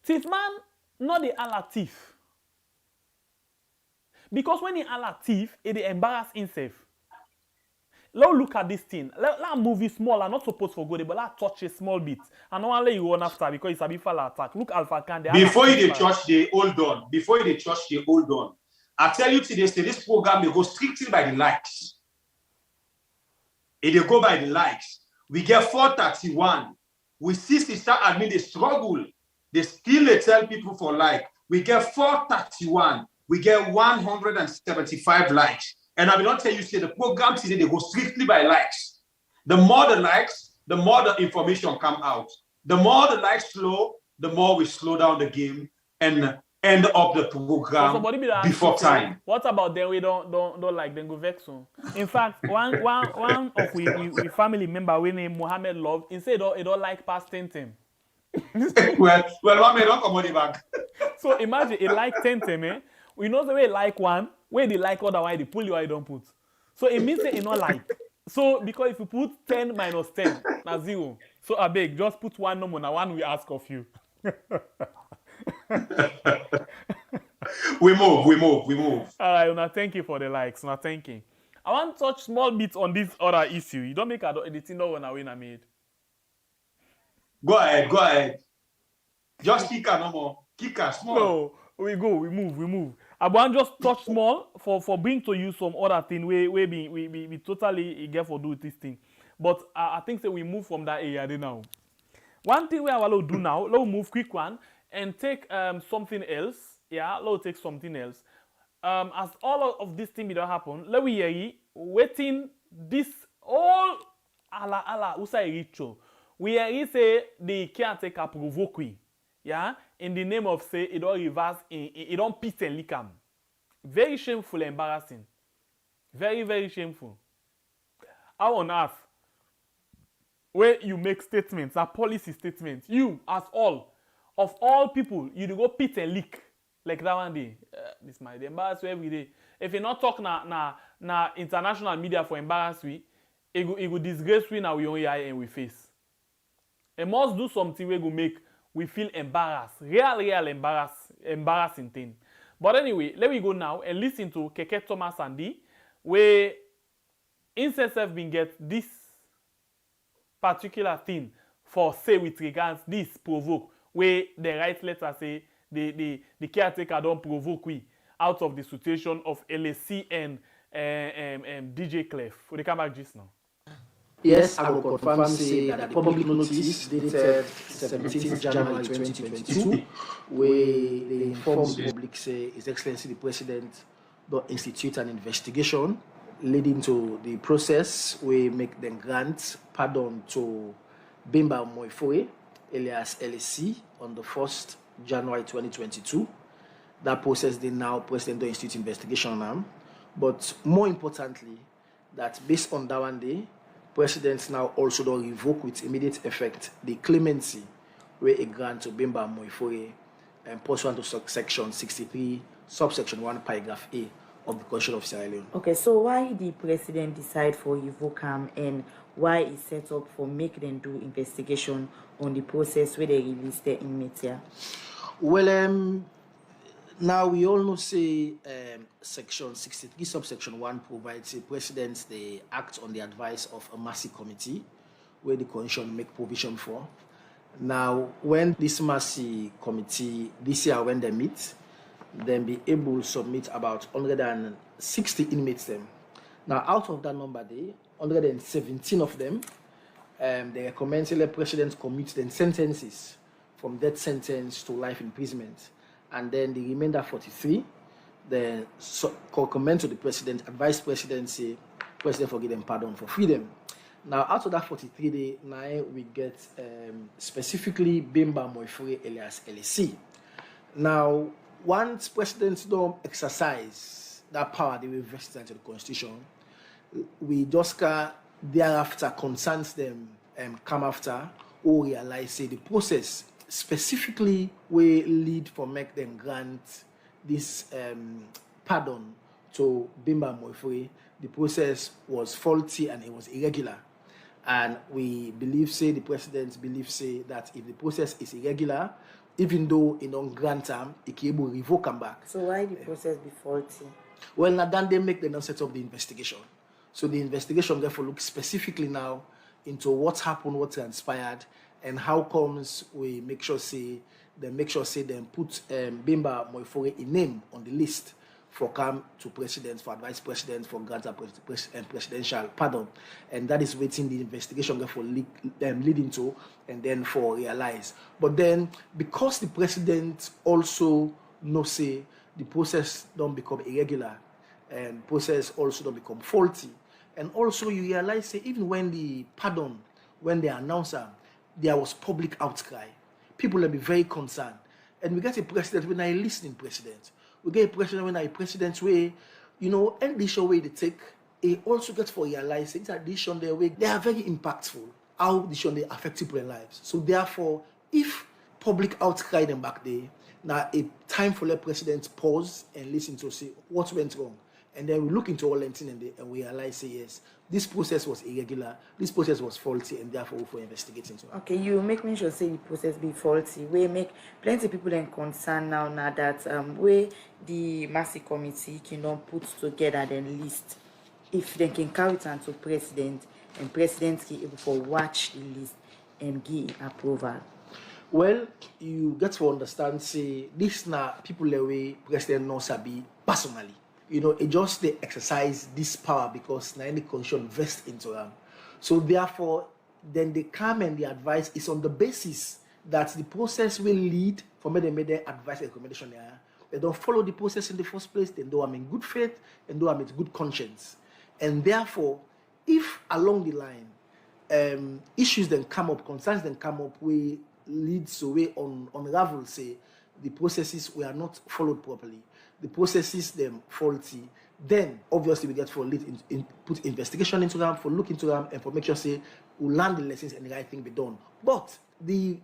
thief man not the ala thief. Because when he ala thief, it embarrass himself. Let's look at this thing. Let move it small. I'm not supposed to go there, but let's touch a small bit. I don't want to let you run after because it's a bit fall attack. Look Alpha Can. Before you touch the hold on. Before you touch the hold on. I tell you today, say this program they go strictly by the likes. If they go by the likes, we get 431. We see sister admin they struggle. They still they tell people for like. We get 431. We get 175 likes. And I will not tell you, say the program today, they go strictly by likes. The more the likes, the more the information come out. The more the likes slow, the more we slow down the game and end up the program before time. What about them we don't like, then go vex on? In fact, one of we family member we name Mohammed Love, he said he don't like past 10 well, one may not come on the back. So imagine he like 10 eh? We know the way like one, where they like other why they pull you I don't put. So it means that you not like. So because if you put 10 minus 10, na 0. So I beg, just put one number na one we ask of you. we move. Alright, now thank you for the likes. Now thank you. I want to touch small bit on this other issue. You don't make anything no run away na made. Go ahead. Just kick her no more. Kick her small. No, we move. I want just touch small for bring to you some other thing we totally get for do this thing. But I think that we move from that area now. One thing we are going to do now, let's move quick one and take something else. Yeah, let's take something else. As all of this thing don't happen, let we hear waiting this all ala usai ritual. We hear say the caretaker provoke we. Yeah, in the name of say it don't reverse it don't pit and lick am. Very shameful and embarrassing. Very, very shameful. How on earth where you make statements, a policy statement, you as all of all people, you go pit and lick like that one day. This might embarrass you every day. If you not talk na international media for embarrass we, it go disgrace we now we own eye and we face. It must do something we go make we feel embarrassed. Real embarrassing thing. But anyway, let me go now and listen to Keke Thomas Andy where INSESF been get this particular thing for say with regards this provoke, where the right letter say the caretaker don't provoke we out of the situation of LSC and DJ Clef. Will they come back just now? Yes, I will confirm say that the public notice dated 17th January 2022, where they informed the public say His Excellency the President will institute an investigation leading to the process we make them grant pardon to Bimba Moifore, alias LSC, on the 1st January 2022. That process they now President will institute investigation now. But more importantly, that based on that one day, President now also don't revoke with immediate effect the clemency where a grant to Bimba Moifore and pursuant to section 63, subsection 1, paragraph A of the Constitution of Sierra Leone. Okay, so why the President decide for revoke him and why he set up for make them do investigation on the process where they release the inmates here? Well, now we all know say section 63 subsection 1 provides the President they act on the advice of a Massey committee where the Constitution make provision for. Now when this Massey committee this year when they meet, then be able to submit about 160 inmates them. Now out of that number they 117 of them they recommend the President commit them sentences from death sentence to life imprisonment. And then the remainder 43, the recommend to the President, advise President, say, President forgive them pardon for freedom. Now, out of that 43 day, now we get specifically Bimba Moifore alias LSC. Now, once Presidents don't exercise that power they will vest into the Constitution, we just thereafter concerns them come after or realize say the process specifically will lead for make them grant this pardon to Bimba Moifore. The process was faulty and it was irregular. And we believe, say, the President believes, say, that if the process is irregular, even though it don't grant them, it can able revoke them back. So why the process be faulty? Well, now then they make them set up the investigation. So the investigation therefore looks specifically now into what happened, what transpired, and how comes we make sure say them put Bimba Moifore in name on the list for come to President, for advice President, for grant and presidential pardon. And that is waiting the investigation for leading to and then for realize. But then because the President also knows say the process don't become irregular and process also don't become faulty. And also you realize say even when the pardon, when they announce there was public outcry. People will be very concerned. And we get a president when I listening president. We get a president when I president where, any decision way they take, it also gets for realizing that decision their way, they are very impactful. How decision they affect people's lives. So therefore, if public outcry them back there, now a time for the president pause and listen to say what went wrong. And then we look into all them and we realize, say, yes, this process was irregular, this process was faulty, and therefore we're investigating into it. Okay, you make me sure say the process be faulty. We make plenty of people in concern now that where the Massey committee can put together the list, if they can carry it on to President, and President can able to watch the list and give approval. Well, you get to understand, say, this now people the way President knows Sabi personally. It just they exercise this power because now any constitution vests into them. So therefore, then they come and the advice is on the basis that the process will lead for me they made their advice and recommendation there. They don't follow the process in the first place, then do I'm in good faith and do I'm in good conscience. And therefore, if along the line issues then come up, concerns then come up, we lead so we unravel, say the processes were not followed properly. The processes them faulty, then obviously we get for put investigation into them, for look into them, and for make sure say we learn the lessons and the right thing be done. But the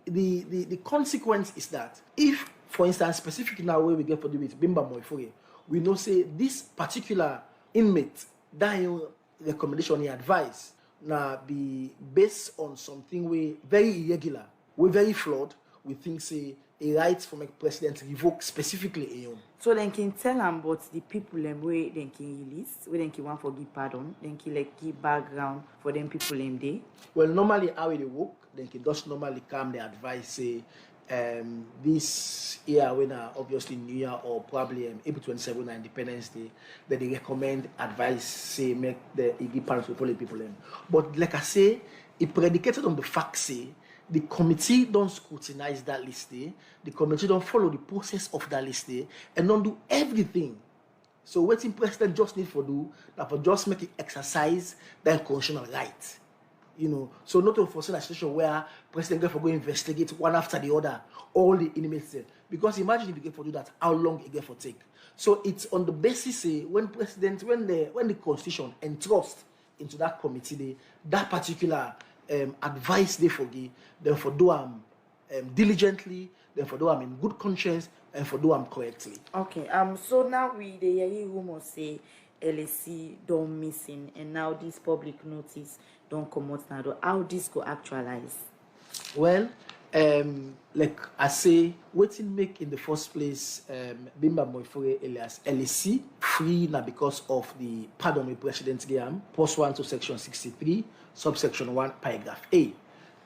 consequence is that if, for instance, specifically now where we get for do with Bimba Moifore, we know say this particular inmate that recommendation and advice now be based on something we very irregular, we very flawed. We think say a right for make president revoke specifically in him. So then can tell them about the people where they can release, where they can want for give pardon, then can like give background for them people there. Well, normally how they work, they can just normally come the advice say this year when obviously New Year or probably April 27 Independence Day, that they recommend advice say make the give pardon to the people in. But like I say, it predicated on the fact say the committee don't scrutinize that list there, the committee don't follow the process of that list there, and don't do everything. So what the president just need for do that for just make it exercise that constitutional right. You know, so not to foresee a situation where president get for go investigate one after the other all the inmates there. Because imagine if you get for do that, how long it get for take. So it's on the basis when the constitution entrust into that committee that particular advice they forgive, then for do diligently, then for do in good conscience, and for do correctly. Okay. So now we the hear rumors say LSC don't missing, and now this public notice don't come out now. How this go actualize? Well, like I say, waiting make in the first place, Bimba Moifore alias LSC free now because of the pardon of President Gam, post 1 to section 63, subsection 1, paragraph A.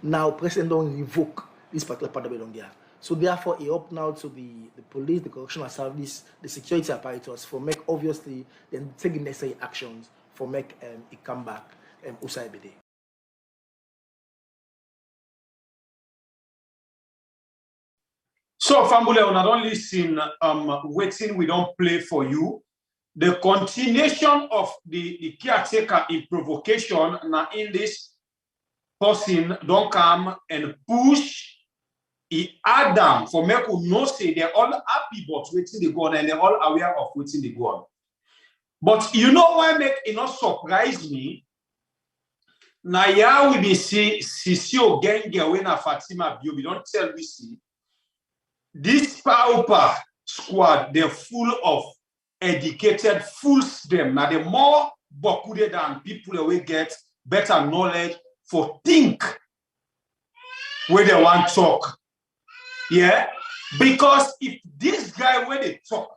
Now, President don't revoke this particular pardon of Gam. So therefore, it up now to the police, the correctional service, the security apparatus for make obviously then taking necessary actions for make it come back Usaibede. So, Fambule, when I don't listen, waiting, we don't play for you. The continuation of the caretaker in provocation, now in this person don't come and push Adam for make who know say they're all happy but waiting they go on and they're all aware of waiting they go on. But you know why make it not surprise me? Now yeah we be see Sisio Genge when a Fatima Bio, we don't tell we see. This Pauper squad, they're full of educated fools them. Now they're more bokude than people that will get better knowledge for think where they want to talk. Yeah, because if this guy when they talk,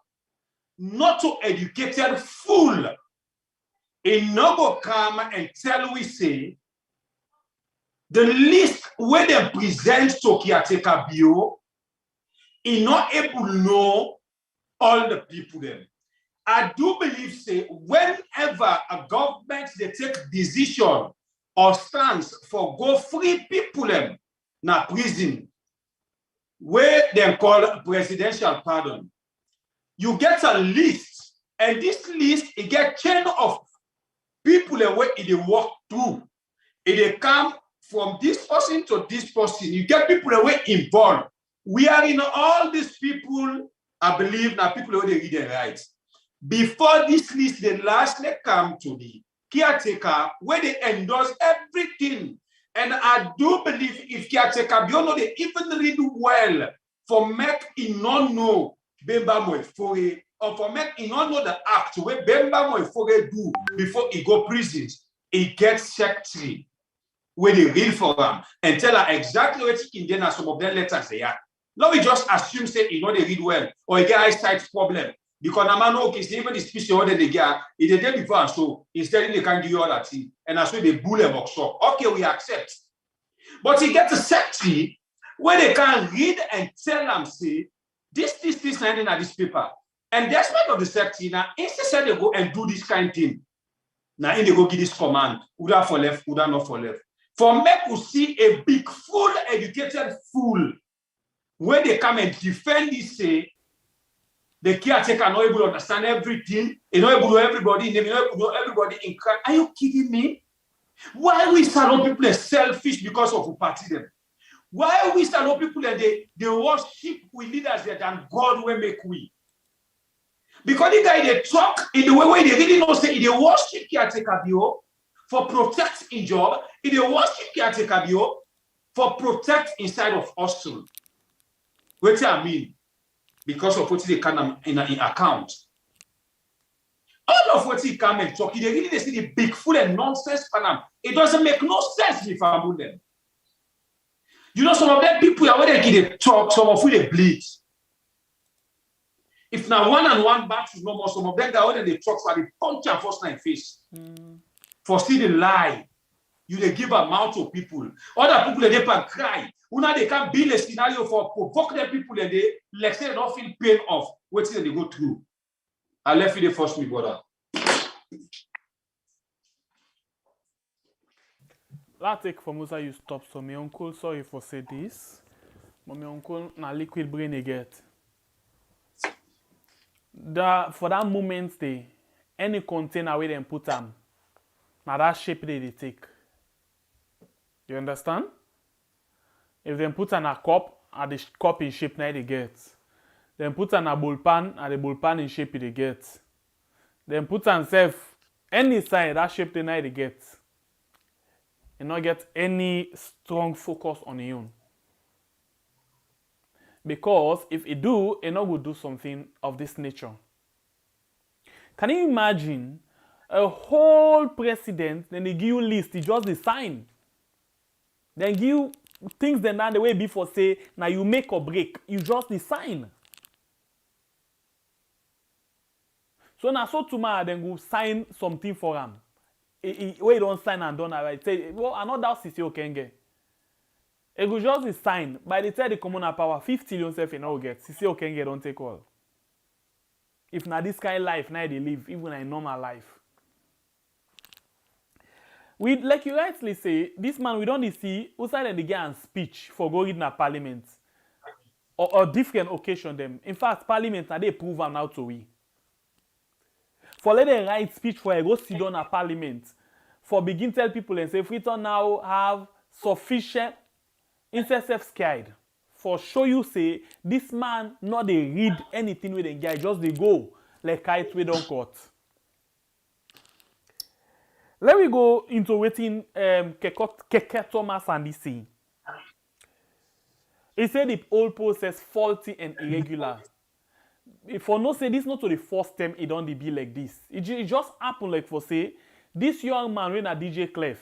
not to educated fool, he no go come and tell we say the list where they present to caretaker bio, he not able to know all the people them. I do believe say whenever a government they take decision or stance for go free people them na prison, where they call presidential pardon, you get a list, and this list it get chain of people where it work through. It come from this person to this person. You get people where involved. We are in all these people, I believe, now people where they read their rights. Before this list, they lastly come to the caretaker where they endorse everything. And I do believe if caretaker, you know, they even read well for make it not know Bemba Moifore, or for make it not know the act where Bemba Moifore do before he go prison, he gets secretary where they read for them and tell her exactly what he can do. Some of them letters they are. Now we just assume say you know they read well or he get eyesight problem. Because I'm not okay, even the speech order they get, it's the day before, so instead they can give you all that thing. And that's why they bull a box up. Okay, we accept. But you get a secretary where they can read and tell them, say, this, landing at this paper. And despite of the secretary, now, instead they go and do this kind of thing. Now, in they go give this command, Uda for left, Uda not for left. For me to see a big, full, educated fool, where they come and defend this, say, the caretaker not able to understand everything, you not able to know everybody, you not able to know everybody in crime. Are you kidding me? Why we start people are selfish because of who party them? Why we start people and they worship we leaders there than God will make we? Because the guy they talk in the way they really know say they worship caretaker bio for protect in job, they worship caretaker bio for protect inside of hostel. What do I mean? Because of what they can in account. All of what he come and talk, they really see the big fool and nonsense for them. It doesn't make no sense if I move them. You know, some of them people are when they talk, some of who they bleed. If now one-on-one battles no more, some of them that when they talk, so they punch and first night face. For still the lie. You they give amount to people. Other people they can cry. Una they can build a scenario for provoke them people and they like say they don't feel pain of what they go through. I left you the first me, brother. Let's take for Musa you stop. So my uncle, sorry for say this. But my uncle na liquid brain he get. For that moment they any container where they put them, now that shape they take. You understand? If they put in a cup, and the cup in shape now they get. Then put in a bowl pan, and the bowl pan in shape they get. Then put on self any side that shape they now they get. You not get any strong focus on your own. Because if it do, it not will do something of this nature. Can you imagine a whole president, then they give you list, he just the sign. Then give you things that now the way before say, now you make or break, you just the sign. So now so tomorrow then go sign something for him. Where you don't sign and done right. Say, well, I know that CCO can get. It go just be sign. By the time they come on power, 50 million self in all get. CCO can get don't take all. If not this kind of life, now they live, even a normal life. We, like you rightly say, this man we don't see outside the guy and speech for going in a parliament. Or different occasion them. In fact, parliament now they prove now to we. For let them write speech for a go sit down at parliament. For begin tell people and say Freetown now have sufficient instead scared. For show you say this man not they read anything with the guy, just they go like kite we don't cut. Let me go into waiting Keke Thomas and this thing. He said the whole process faulty and irregular. For no say this not to the first time it don't be like this. It just happened like for say this young man when a DJ Clef,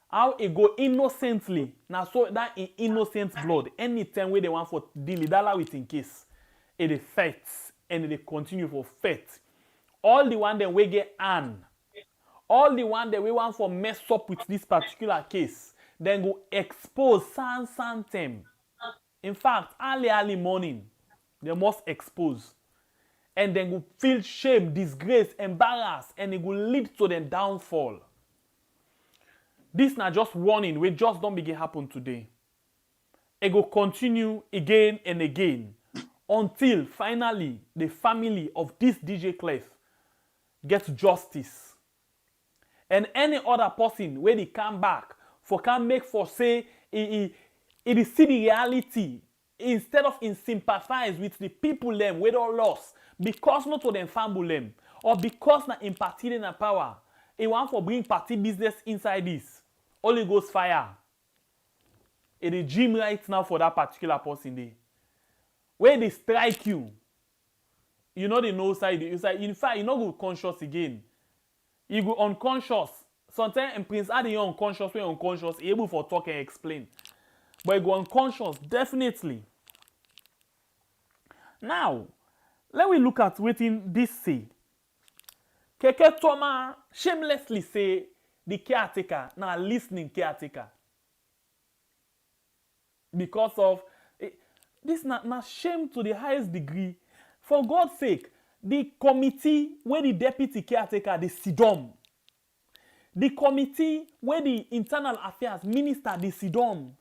how he go innocently. Now so that in innocent blood, anytime where they want for deal that with in case, it fights and they continue for fight. All the one that we get on, all the one that we want for mess up with this particular case, then go expose them. In fact, early morning, they must expose. And then go feel shame, disgrace, embarrassed, and it will lead to their downfall. This not just warning, we just don't begin happen today. It will continue again and again until finally the family of this DJ Clef gets justice. And any other person when they come back can make for say it is see the reality instead of in sympathize with the people them we don't lost because not to them family them or because na in party na power. It want for bring party business inside this. Holy Ghost fire. It is gym right now for that particular person there. When they strike you, you know the no side. In fact, you know go conscious again. You go unconscious. Sometimes in Prince Adi you're unconscious, when you're unconscious, able for talk and explain. But you go unconscious, definitely. Now, let me look at what this say. Keke Thomas shamelessly say the caretaker, now listening caretaker. Because of this not shame to the highest degree. For God's sake, the committee where the deputy caretaker, the SIDOM, the committee where the internal affairs minister, the SIDOM,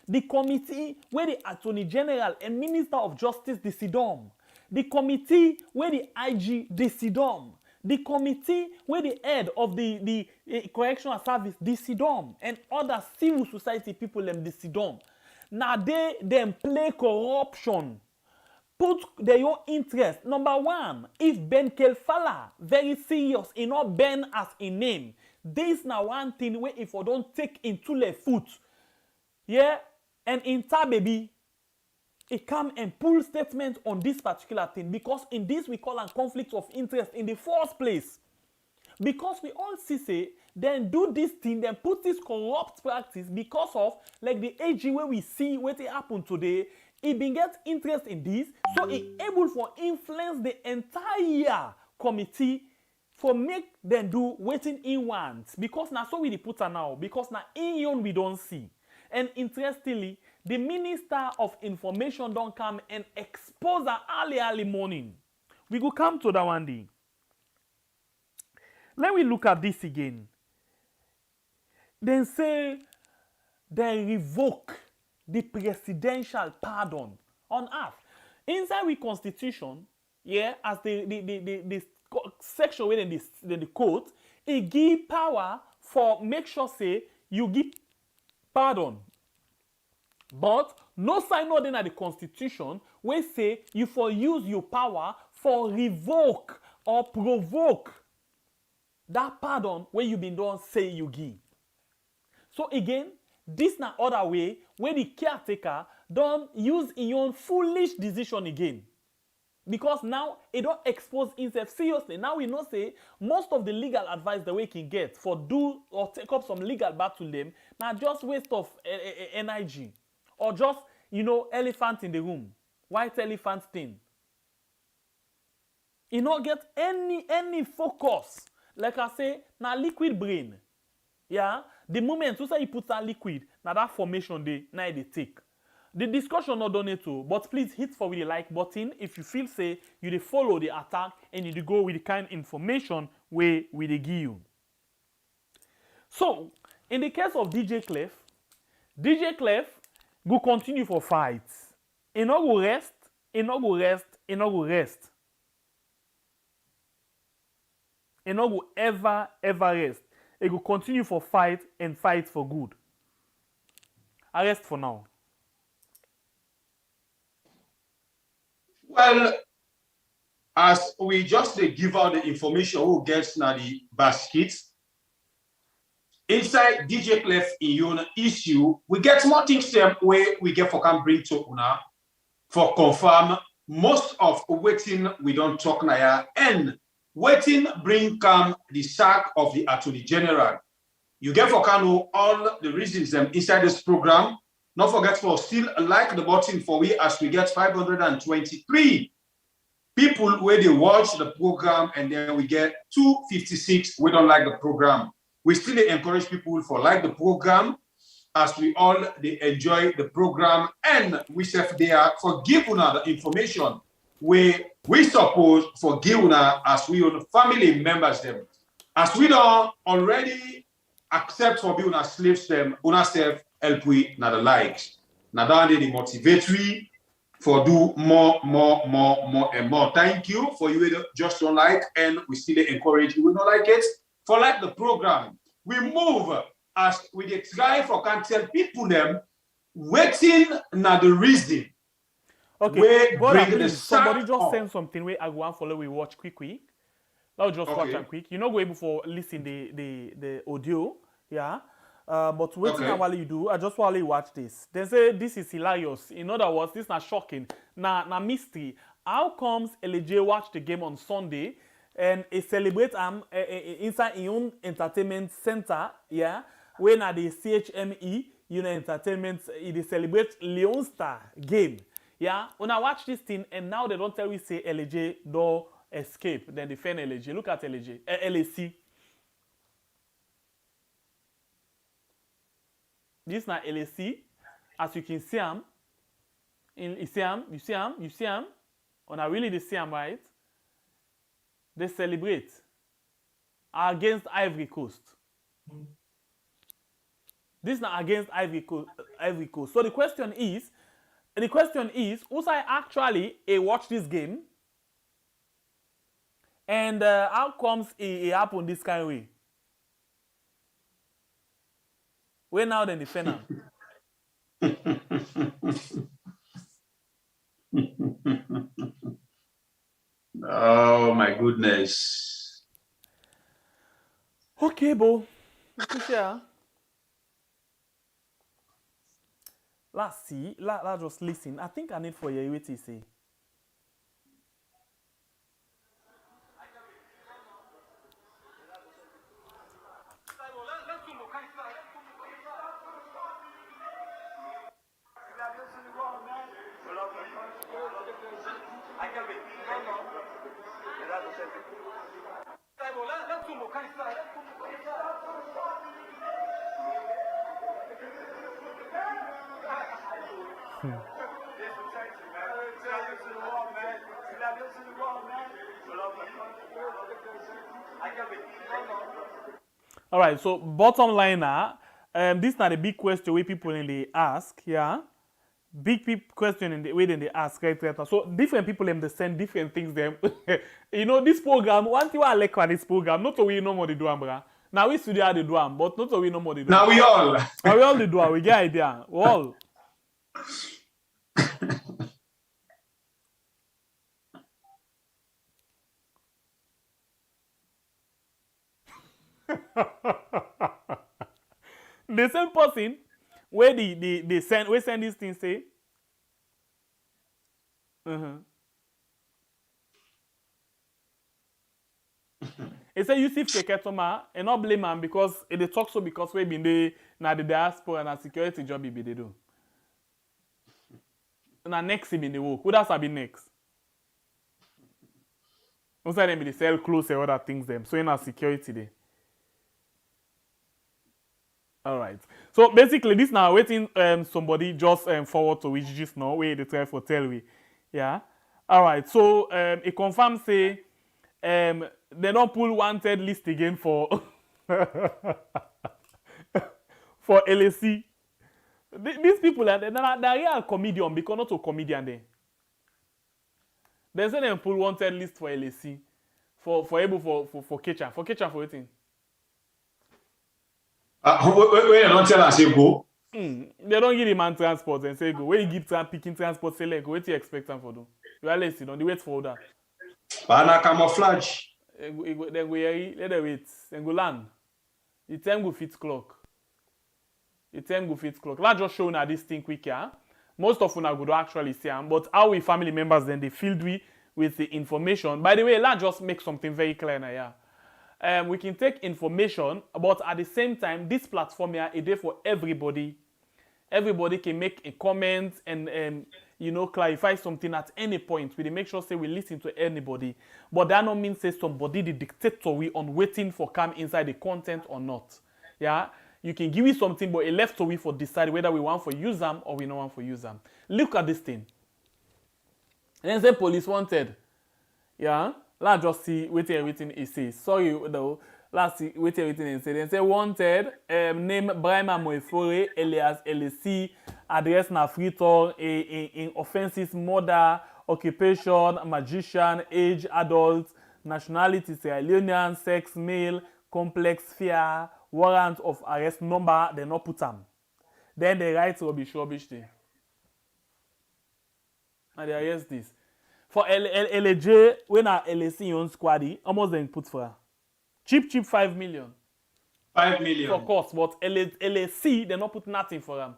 the committee where the Attorney General and Minister of Justice, the SIDOM, the committee where the IG, the SIDOM, the committee where the head of the Correctional Service, the SIDOM, and other civil society people, them, the SIDOM. Now they them play corruption. Put their own interest. Number one, if Ben Kelfala very serious, in not Ben as a name. This now one thing where if I don't take into the foot, yeah, and in baby, it come and pull statement on this particular thing because in this we call a conflict of interest in the first place. Because we all see say then do this thing, then put this corrupt practice because of like the AG where we see what happen today. He been get interest in this, so he able for influence the entire committee for make them do waiting in wants, because now so we dey put her now, because now in yon we don't see. And interestingly, the Minister of Information don't come and expose her early morning. We go come to that one day. Let me look at this again. Then say they revoke the presidential pardon on earth. Inside we constitution, yeah, as the section within the court, it give power for make sure say you give pardon. But no sign no then at the constitution where say you for use your power for revoke or provoke that pardon where you been done say you give. So again, this na other way where the caretaker don't use in your foolish decision again. Because now it don't expose himself seriously. Now we know say most of the legal advice the way he can get for do or take up some legal battle them now just waste of energy. Or just, you know, elephant in the room. White elephant thing. You not get any focus. Like I say, now liquid brain. Yeah? The moment you say you put that liquid, now that formation they take. The discussion not done it too, but please hit for with the like button if you feel say you dey follow the attack and you dey go with the kind of information where we dey give you. So, in the case of DJ Clef go continue for fights. He no go rest, he no go rest, he no go rest. He no go ever rest. He go continue for fight and fight for good. I rest for now. Well, as we just give out the information who gets now the baskets, inside DJ Clef in your issue, we get more things where we get for can bring to una for confirm most of waiting we don't talk now and waiting bring come the sack of the Attorney General. You get for can know all the reasons inside this program. Not forget for still like the button for we as we get 523 people where they watch the program and then we get 256 we don't like the program. We still encourage people for like the program as we all they enjoy the program and we say they are for give una the information where we suppose for give una as we own family members them. As we don't already accept for being una slaves them, una self help we na the likes. Now that they motivatory for do more and more. Thank you for you just don't like and we still encourage you. We don't like it. For like the program, we move as we dey try for can tell people them waiting na the reason. Okay, please, somebody just send something where I go and follow we watch quick. Let's just watch and quick. You not go able for listen the audio, yeah. But waiting while you do, I just while you watch this. They say this is hilarious. In other words, this is not shocking. Na mystery. How comes LJ watch the game on Sunday and he celebrate inside his own entertainment center, yeah, when at the CHME, you know, entertainment, they celebrate Leon Star game. Yeah, when I watch this thing and now they don't tell we say LJ don't escape, then defend LJ. Look at LJ, LAC. This na LAC, as you can see him. You see him. On a really they see him, right? They celebrate against Ivory Coast. This is not against Ivory Coast. So the question is, who's I actually watch this game? And how comes it happen this kind of way? Where now then defend him? Oh my goodness. Okay, Bo. Share. Let's see. Let's just listen. I think I need for you what you say. All right, so bottom line now, this is not a big question where people in the ask, yeah. Big question in the way they ask, right? So different people them they send different things them. You know, this program, one thing I like about this program, not so we know more the do ambra. Now we study how they do am, but not so we know more the do. Now we all. Now we all the do am, we get idea. We all. The same person where they send these things say. It say Yusuf Keketoma and not blame him because they talk so because we been there na the diaspora and a security job they do. Na next him in the work. Who does have be next? Also them be the sell clothes and other things them. So in a security day. All right. So basically, this now waiting somebody just forward to which just now where they try for tell we, yeah. All right. So it confirms say they don't pull wanted list again for for LSC. These people are they're real comedian because not a comedian there. They say they pull wanted list for LSC for able for kitchen for waiting. Where you don't tell us you go. They don't give the man transport and say go. Where you give picking transport, say go. What you expect them for do? You are listening on the wait for that. Bana camouflage. Then go let them wait. Then go land. The time go fit clock. Let's just show now this thing quick here. Most of una go actually see them, but how we family members then they filled with the information. By the way, let's just make something very clear now. Yeah. We can take information, but at the same time, this platform here is there for everybody. Everybody can make a comment and you know, clarify something at any point. We make sure say we listen to anybody, but that not mean say somebody the dictator we on waiting for come inside the content or not. Yeah, you can give it something, but it left to we for decide whether we want for use them or we don't want for use them. Look at this thing. And then say police wanted. Yeah. Let's just see what everything it says. Sorry though. Let's see what everything it says. They say wanted, name Brahma Moefore, alias LSC, address na Fritor, in offenses, murder, occupation, magician, age, adult, nationality, Sierra Leonean, sex, male, complex, fear, warrant of arrest number, they not put them. Then they write rubbish there. And they arrest this. For LJ, when our LSC on squaddy, almost then put for her. Cheap 5 million. 5 million. For course, but LSC, they not put nothing for them.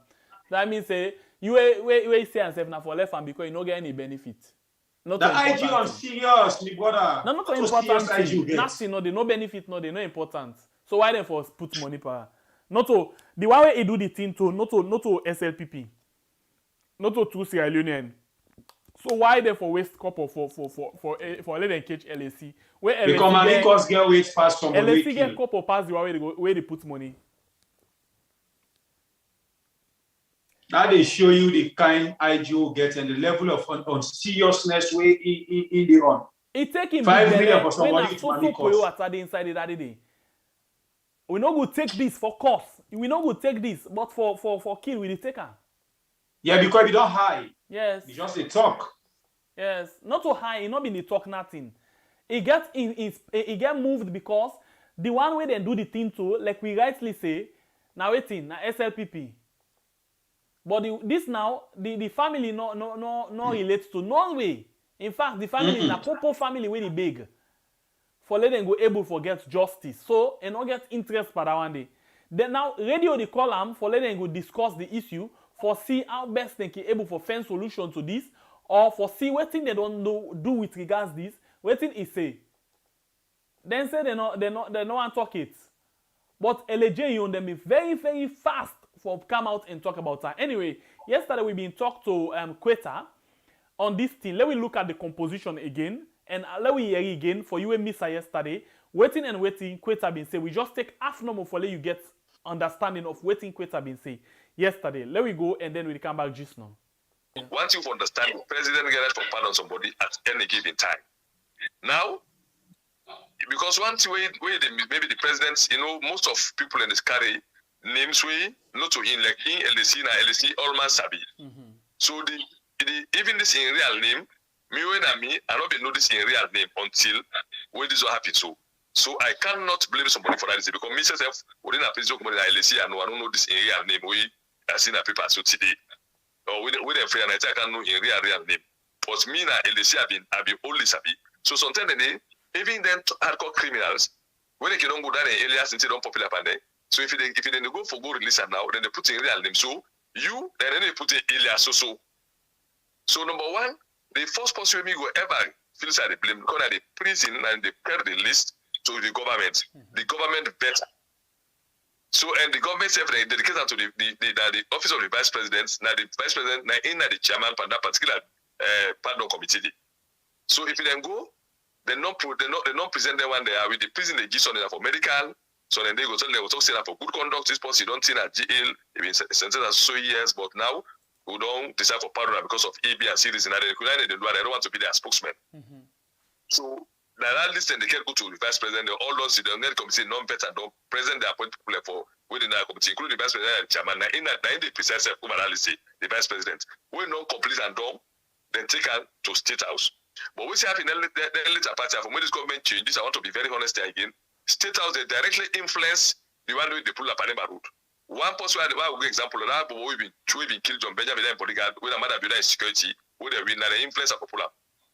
That means say you say yourself now for left hand because you don't get any benefit. Not the IG on serious, my brother. No, not important thing. Nothing, no, they no benefit, no, they no important. So why they for put money for her? Not to the one way he do the thing to not to SLPP. Not to Sierra Leonean. So why they for waste couple for let them catch LSC? Where because Manicos get wait fast from LSC get couple pass the way they go where they put money. Now they show you the kind IG will get and the level of on seriousness way in the on. It take him 5 million for somebody to Manicos. Inside the other day. We not go take this for cost. We not go take this, but for kill we take her. Yeah, because we don't hide. Yes. It's just a talk. Yes. Not so high, it not been the talk nothing. It get moved because the one way they do the thing too, like we rightly say, now waiting, now SLPP. But this now, the family no relates to no way. In fact, the family na Popo family where they big. For let them go able for get justice. So and not get interest for that one day. Then now radio the column for let them go discuss the issue. For see how best they can able for find solution to this, or for see what thing they don't do with regards this, what thing is say. Then say they no want talk it. But LJ on them is very, very fast for come out and talk about that. Anyway, yesterday we been talk to Quetta on this thing. Let me look at the composition again, and let me hear again for you and Missa yesterday. Waiting, Quetta been say we just take half normal for let you get understanding of waiting Quetta been say yesterday. Let me go and then we come back just now. Once you understand, the president gets to pardon somebody at any given time. Now, because once maybe the presidents, most of people in this carry names not to in like in LC na LC all man sabi. So even this in real name, me I not be know this in real name until when this will happen. So I cannot blame somebody for that because me myself within a place document LC and I don't know this in real name I see that people so today. Or with a friend I can know in real name. But me na LC I've been only sabi. So sometimes even then hardcore criminals, when they cannot go down in areas until don't popular upon them. So if they go for go release now, then they put in real name. So then they put in alias So number one, the first person me go ever feel like the blame because they prison and they prepare the list to the government. The government better. So and the government self they dedicate to the office of the vice president. Now the vice president now in the chairman for that particular pardon committee. So if you then go, they not present them when they are with the prison they give something for medical. So then they go tell them say that for good conduct, this person you don't think at jail, they've been sentenced as so years, but now we don't decide for pardon because of A, B, and C reason. And they don't want to be their spokesman. So that list and they can go to the vice president, all those the committee non-veteran don't present the appointed people for within that committee, including the vice president and chairman. Now in the precise analysis, the vice president, when not complete and done, then take her to State House. But we see in the later party from when this government changes, I want to be very honest there again. State House they directly influence the one way they pull up Panema road. One person I will give example of that, but we've been killed John Benjamin bodyguard with a mother building security, where they win and the influence of popular.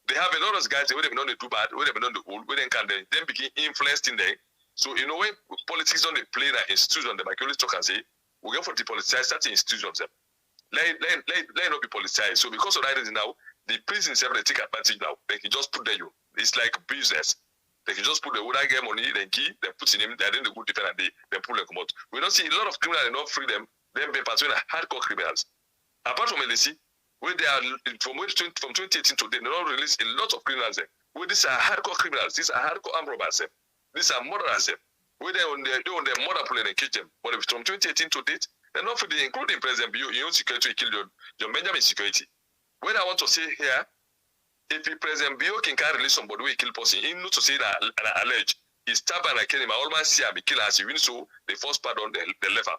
They have a lot of guys where they've been on the do bad, where they've been on the old, where they can then begin influenced in there. So when politics on the play that institution, the Michael talk and say, we go for the politicized certain institutions them. Let not be politicized. So because of that reason now, the prison itself they take advantage now. They can just put there you. It's like business. They can just put the wood get money, then key, they put in him, they're in the good defender, they pull them out. We don't see a lot of criminals not free them, then be pursuing hardcore criminals. Apart from LC, where they are from 2018 to date, they don't release a lot of criminals there. Where these are hardcore criminals, these are hardcore armed robbers, these are murderers, where they on their murder pool and kill them. But from 2018 to date, they're not free, including President your own security to kill your Benjamin security. What I want to say here, if the President Bio can release somebody who kill person, he not to say that alleged, he stab and kill him, I almost see him kill as he win so the first part on the lever.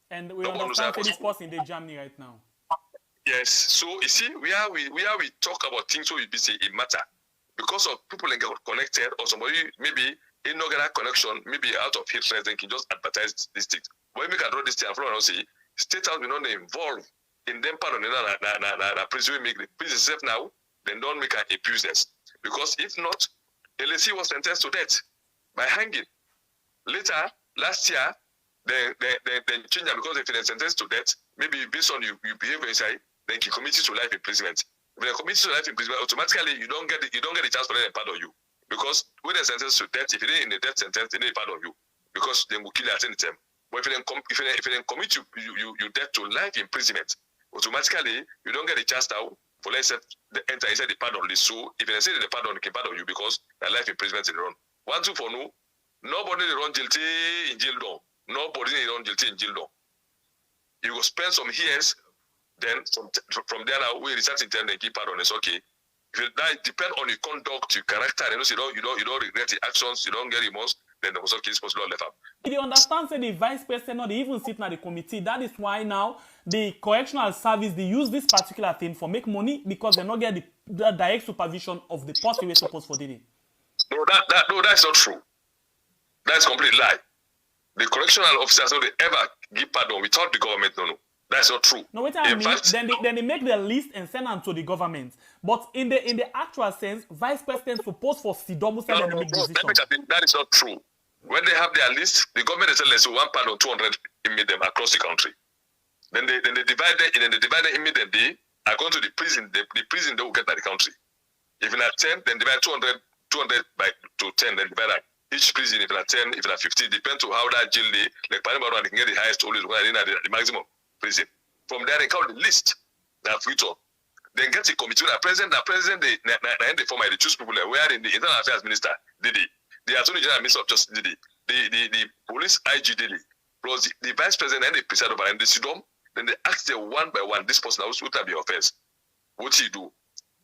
And we understand for this person in Germany right now. Yes, so you see, we talk about things so it matter. Because of people that get connected or somebody maybe in no get connection, maybe out of hatred, they can just advertise this thing. But we can draw this thing and follow and say, State House will not involve in them part of the prison make the prison safe now. Then don't make an business. Because if not, LSC was sentenced to death by hanging. Later, last year, they changed that because if they're sentenced to death, maybe based on you behave inside, then you commit to life imprisonment. If they're committed to life imprisonment, automatically you don't get the chance for them to pardon you. Because when they're sentenced to death, if they're in the death sentence, they need to pardon you. Because they will kill you at any time. But if they commit you death to life imprisonment, automatically you don't get the chance now for let's say the enter inside the pardon list. So if they say the pardon, they can pardon you because the life imprisonment is run. 1, 2 for no, nobody they run guilty in jail down. Nobody they run guilty in jail down. You will spend some years, then from there now we research in time and keep pardon. It's okay. If that depend on your conduct, your character, you don't regret the actions, you don't get remorse, then the also case possible left up. They understand say the vice president not even sitting at the committee. That is why now the correctional service they use this particular thing for make money because they not get the direct supervision of the person we're supposed for doing. No, that's not true. That's a complete lie. The correctional officers don't ever give pardon without the government. No. That's not true. No, wait a minute. Then they make the list and send them to the government. But in the actual sense, vice president supposed for Sidomu and make decision. That is not true. When they have their list, the government is telling us 1 pardon 200 immediately across the country. Then they divide it immediately according to the prison. The prison they will get by the country. If you are 10, then divide 200 by to 10, then divide that. Each prison, if you are 10, if you are 50, depends on how that jail they like Panama they can get the highest always the maximum prison. From there they count the list that free to. Then get a committee. The president they form they choose people where in the Internal Affairs Minister did it. The Attorney General Minister of Justice did it. The police IG did it. Plus the vice president and the preside over and they sit down, then they ask them one by one, this person who would be offense. what he do?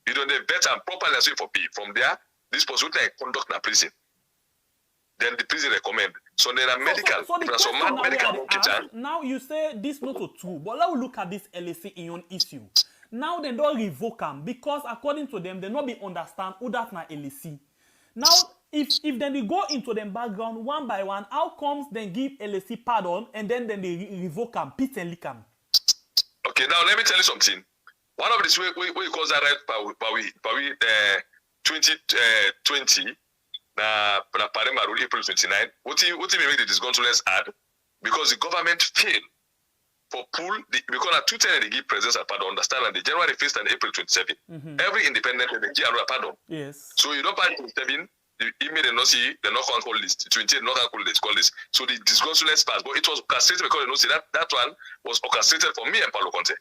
You don't have better and properly as for pay. From there, this person will conduct na prison. Then the prison recommend. So then a medical. So the question now, medical now you say this not true, but let's look at this LAC in your issue. Now they don't revoke them because according to them, they not be understand who that na LAC. Now, if then they go into them background one by one, how comes then give LAC pardon and then they revoke them, pit and lick them? Okay, now let me tell you something. One of the way we cause that right by 2020 na Parema rule April 29. What he make the disconsolence add because the government failed for pull because at 210 they give presence and pardon understand and the January 1st and April 27. Every independent they give another pardon. Yes. So you don't pay 27. The email they not see the not call list 28 not call list. So the disconsolence pass, but it was orchestrated because they know see that one was orchestrated for me and Paulo Conte.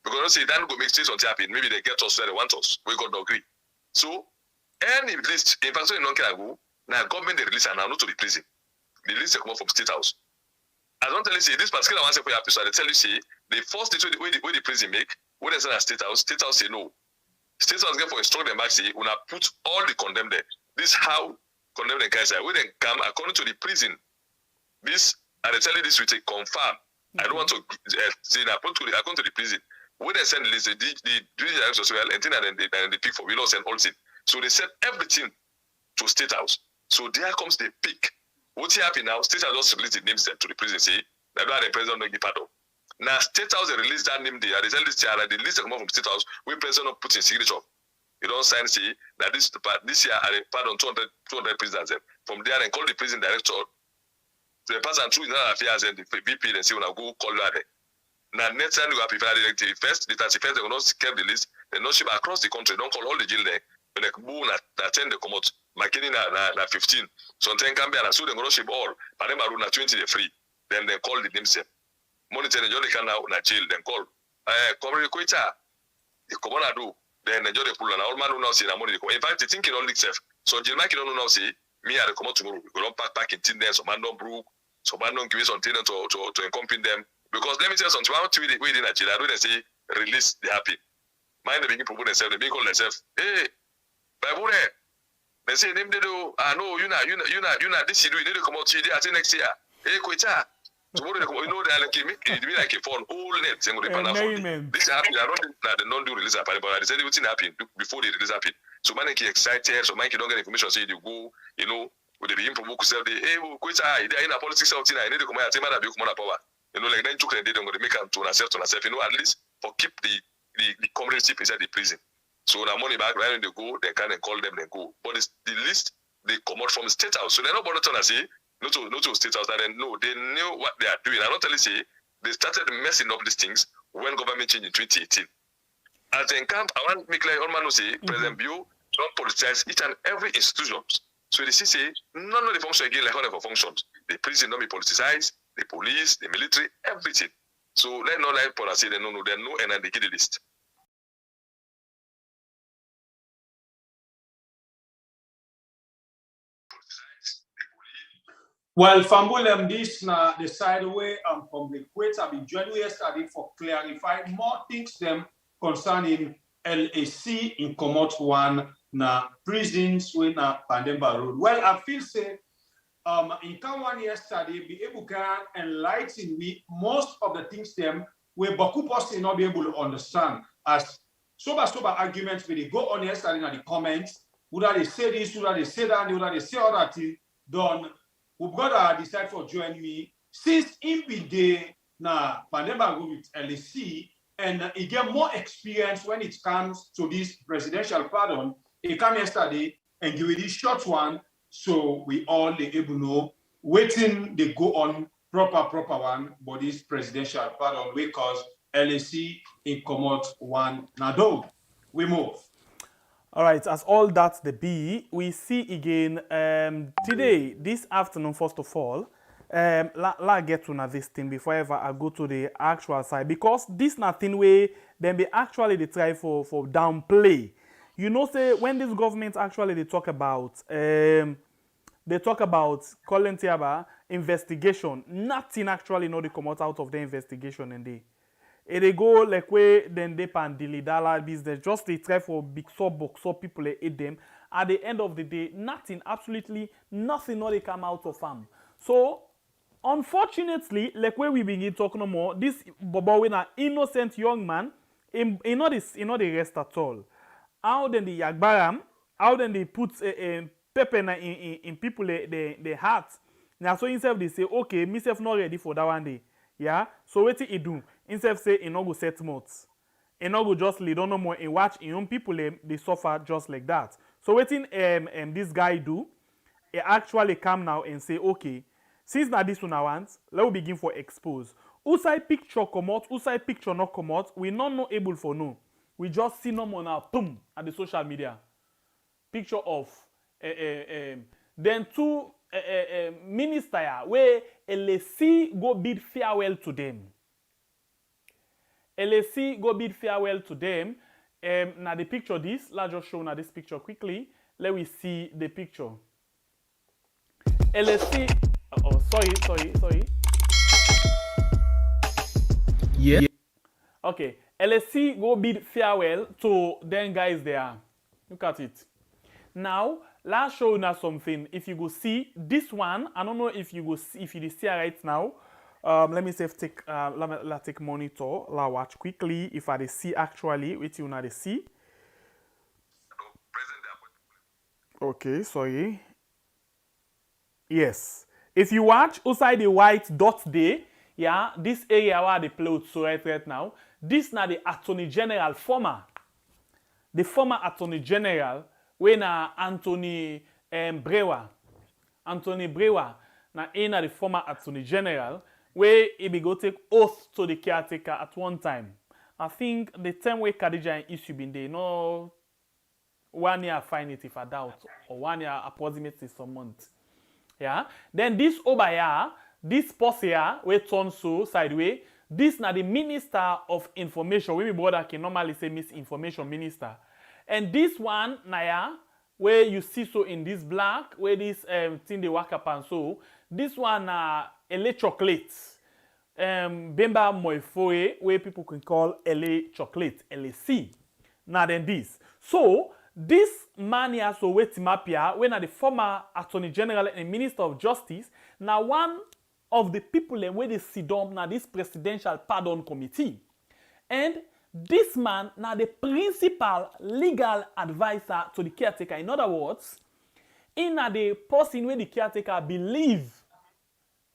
Because they say that go make states on happen. Maybe they get us where they want us. We got to agree. So any list, in fact, so in non-can go, now government they release and now not to the prison. The list they come out from State House. I don't tell you say this particular one say for your episode, they tell you say the first date where the prison make, when they send a State House say no. State House get for instruct them back say when I put all the condemned there. This how condemned the guys are. When they come according to the prison. This and they tell you this with a confirm. I don't want to say according to the prison. When they send the list, the director as well, and then they pick for willows and all things. So they send everything to State House. So there comes the pick. What's happening now? State House just released the names to the prison. Say that the president don't give pardon. Now State House they release that name there. They tell this year the list come out from State House. We president not put in signature. You don't sign say that this year I pardon 200 prisoners. From there they call the prison director. The person through Affiars and the VP and say when I go call that. Now next time you have prepared the first, the 31st they will not keep the list. They not ship across the country. Don't call all the jail there. When they go na 10 they come out. McKinney na 15. So 10 can be and so they go ship all. But them are na 20 they free. Then they call the themselves. Monitor the Johnny can now na jail. Then call. Come requita. The come on do. Then the Johnny pull and all man now say na money. In fact, they think it only self. So jail man don't know say me I come out tomorrow. We don't pack in tin there. So man don't brew. So man don't give some tin to accompany them. Because let me tell you something, one tweet we in Nigeria, when they say release the happy. Mind the begin propose themselves, they begin call themselves, hey, Bible, they say them they do, no, you not this you do, you need to come out here, I think next year. Hey, Koita. Tomorrow you know they are like it be like a phone, all net, they this happen. I don't think that they don't do release happen, but they say everything happen before the release happen. So man get excited, so man don't get information, so you go, you know, with the begin provoke self, hey, Koita, they are in a politics out here, I need to come out, say man that be come on power. You know, like then took the day, they're going to make them to themselves, you know, at least for keep the community inside the prison. So now money back, right when they go, they can call them, then go. But it's the list they come out from the State House. So they're not bothered to say, not to State House, and then no, they knew what they are doing. I don't tell you say they started messing up these things when government changed in 2018. As they camp, I want to make like all man say, President Bio don't politicize each and every institution. So they say none of the function again like how functions. The prison don't be politicized. The police, the military, everything. So let not like for say they no, and then they get the list. Well, Fambulem, this na the side way from the Kuwait have been joined yesterday for clarify more things them concerning LAC in Comot One na prisons when na Pandemba Road. Well, I feel say in Kawan yesterday, be able to enlighten me most of the things them where Baku person not be able to understand as sober arguments where they go on yesterday in the comments, would they say this, would they say that, would they say all that thing done. We've got to decide for joining me since in the day na Pandemba go with LAC and he get more experience when it comes to this presidential pardon. He came yesterday and give it this short one. So we all the able know waiting they go on proper one, but this presidential pardon because LAC in Comot One Nado. We move. All right, as all that the be, we see again today, this afternoon, first of all, la get to this thing before ever I go to the actual side because this nothing way then be actually they try for downplay. You know, say when this government actually they talk about calling Tiaba investigation, nothing actually no they come out of the investigation and they go like way then they pan dilly-dally business. Just they try for big box so people they eat them. At the end of the day, nothing, absolutely nothing not they come out of them. So unfortunately, like where we begin talking no more, this Bobo when an innocent young man, in not the rest at all. How then the Yagbaram, how then they put pepper in people the heart. Now so instead they say, okay, myself not ready for that one day. Yeah. So what he do? Instead say he not go set months. He not go just lay down no more and watch young people they suffer just like that. So what this guy do? He actually come now and say, okay, since now this one I want, let's begin for expose. Outside picture come out, outside picture not come out, we not able for no. We just see no more now, boom, at the social media. Picture of then two minister where LSC go bid farewell to them. LSC go bid farewell to them. Now the picture this, let's just show now this picture quickly. Let we see the picture. LSC. Oh, sorry. Yeah. Okay. LSC go bid farewell to them guys there. Look at it. Now, let's show you now something. If you go see this one, I don't know if you go see, if you see right now. Let me take let take monitor. Let's watch quickly if I see actually what you now see. Okay, sorry. Yes. If you watch outside the white dot there, yeah, this area where they play so right now, this now the Attorney General the former Attorney General, when Anthony Brewah. Anthony Brewah, now the former Attorney General, where he be go take oath to the caretaker at one time. I think the time where Khadija and issue been there, no 1 year find it if I doubt, or 1 year approximately some months. Yeah. Then this Obaya, this posse here, we turn so sideways. This na the Minister of Information. We brother can normally say misinformation minister. And this one, Naya, where you see so in this black, where this thing they work up and so, this one LA chocolate. Bemba Moifoe, where people can call LA chocolate, LAC. Now then this. So this man here so wait Timapia, when the former Attorney General and Minister of Justice, now one of the people where they sit down now this Presidential Pardon Committee. And this man now the principal legal advisor to the caretaker. In other words, in the person where the caretaker believe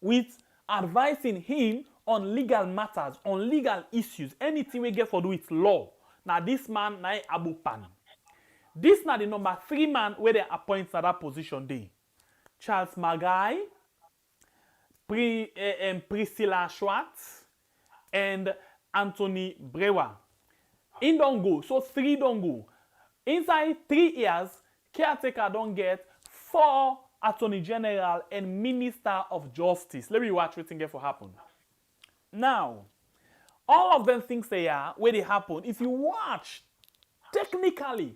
with advising him on legal matters, on legal issues, anything we get for do with law. Now this man now Abu Pan. This now the number 3 man where they appoint to that position day. Charles Margai, Priscilla Schwartz, and Anthony Brewah. In don't go, so 3 don't go. Inside 3 years, caretaker don't get 4 Attorney General and Minister of Justice. Let me watch what thing for happen. Now, all of them things they are where they happen. If you watch, technically,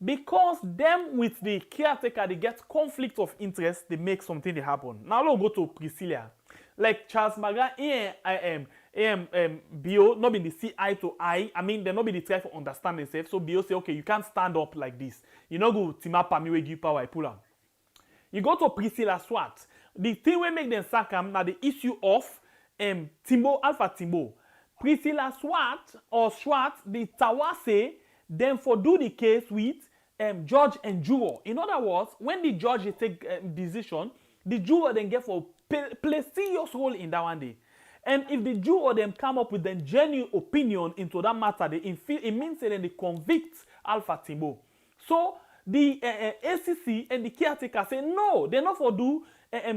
because them with the caretaker, they get conflict of interest, they make something they happen. Now let's go to Priscilla. Like Charles Margai, Bio, not be the see eye to eye. I mean, they not be the try for understand themselves. So Bio say, okay, you can't stand up like this. You know go Timapa me we give power, I pull up. You go to Priscilla Schwartz. The thing we make them sack now the issue of Timbo, Alpha Timbo. Priscilla Schwartz or Schwartz, the Tawase, then for do the case with judge and juror. In other words, when the judge take decision, the juror then get for play serious role in that one day. And if the juror then come up with a genuine opinion into that matter, it means that they convict Alpha Timbo. So the ACC and the caretaker say no, they not for do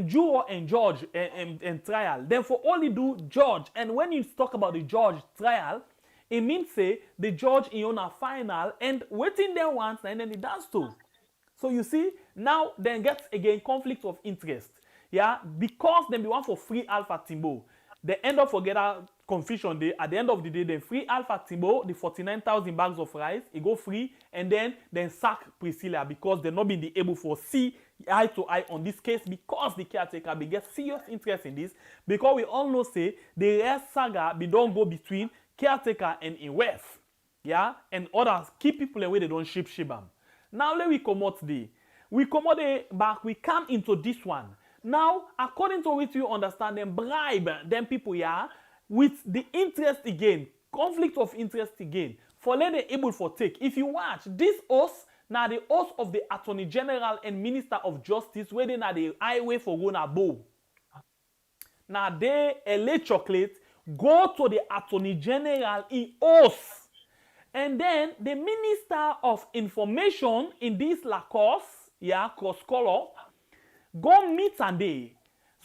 juror and judge and trial. Then for only do judge. And when you talk about the judge trial, it means say the judge in on a final and waiting there once and then it does too. So you see, now then gets again conflict of interest. Yeah, because then be one for free Alpha Timbo. They end up forget that confusion day. At the end of the day, then free Alpha Timbo, the 49,000 bags of rice, it go free, and then sack Priscilla because they not been able to see eye to eye on this case because the caretaker be get serious interest in this. Because we all know say the rest saga be don't go between caretaker and in wealth, yeah, and others keep people away they don't ship shibam. Now let we come out back, we come into this one. Now, according to which you understand them, bribe them people, yeah, with the interest again, conflict of interest again, for let them able for take. If you watch, this oath, now the oath of the Attorney General and Minister of Justice, where they na the highway for go na bow. Now they elect chocolate, go to the Attorney General in oath. And then the Minister of Information in this Lacoste, yeah, cross color, go meet and they.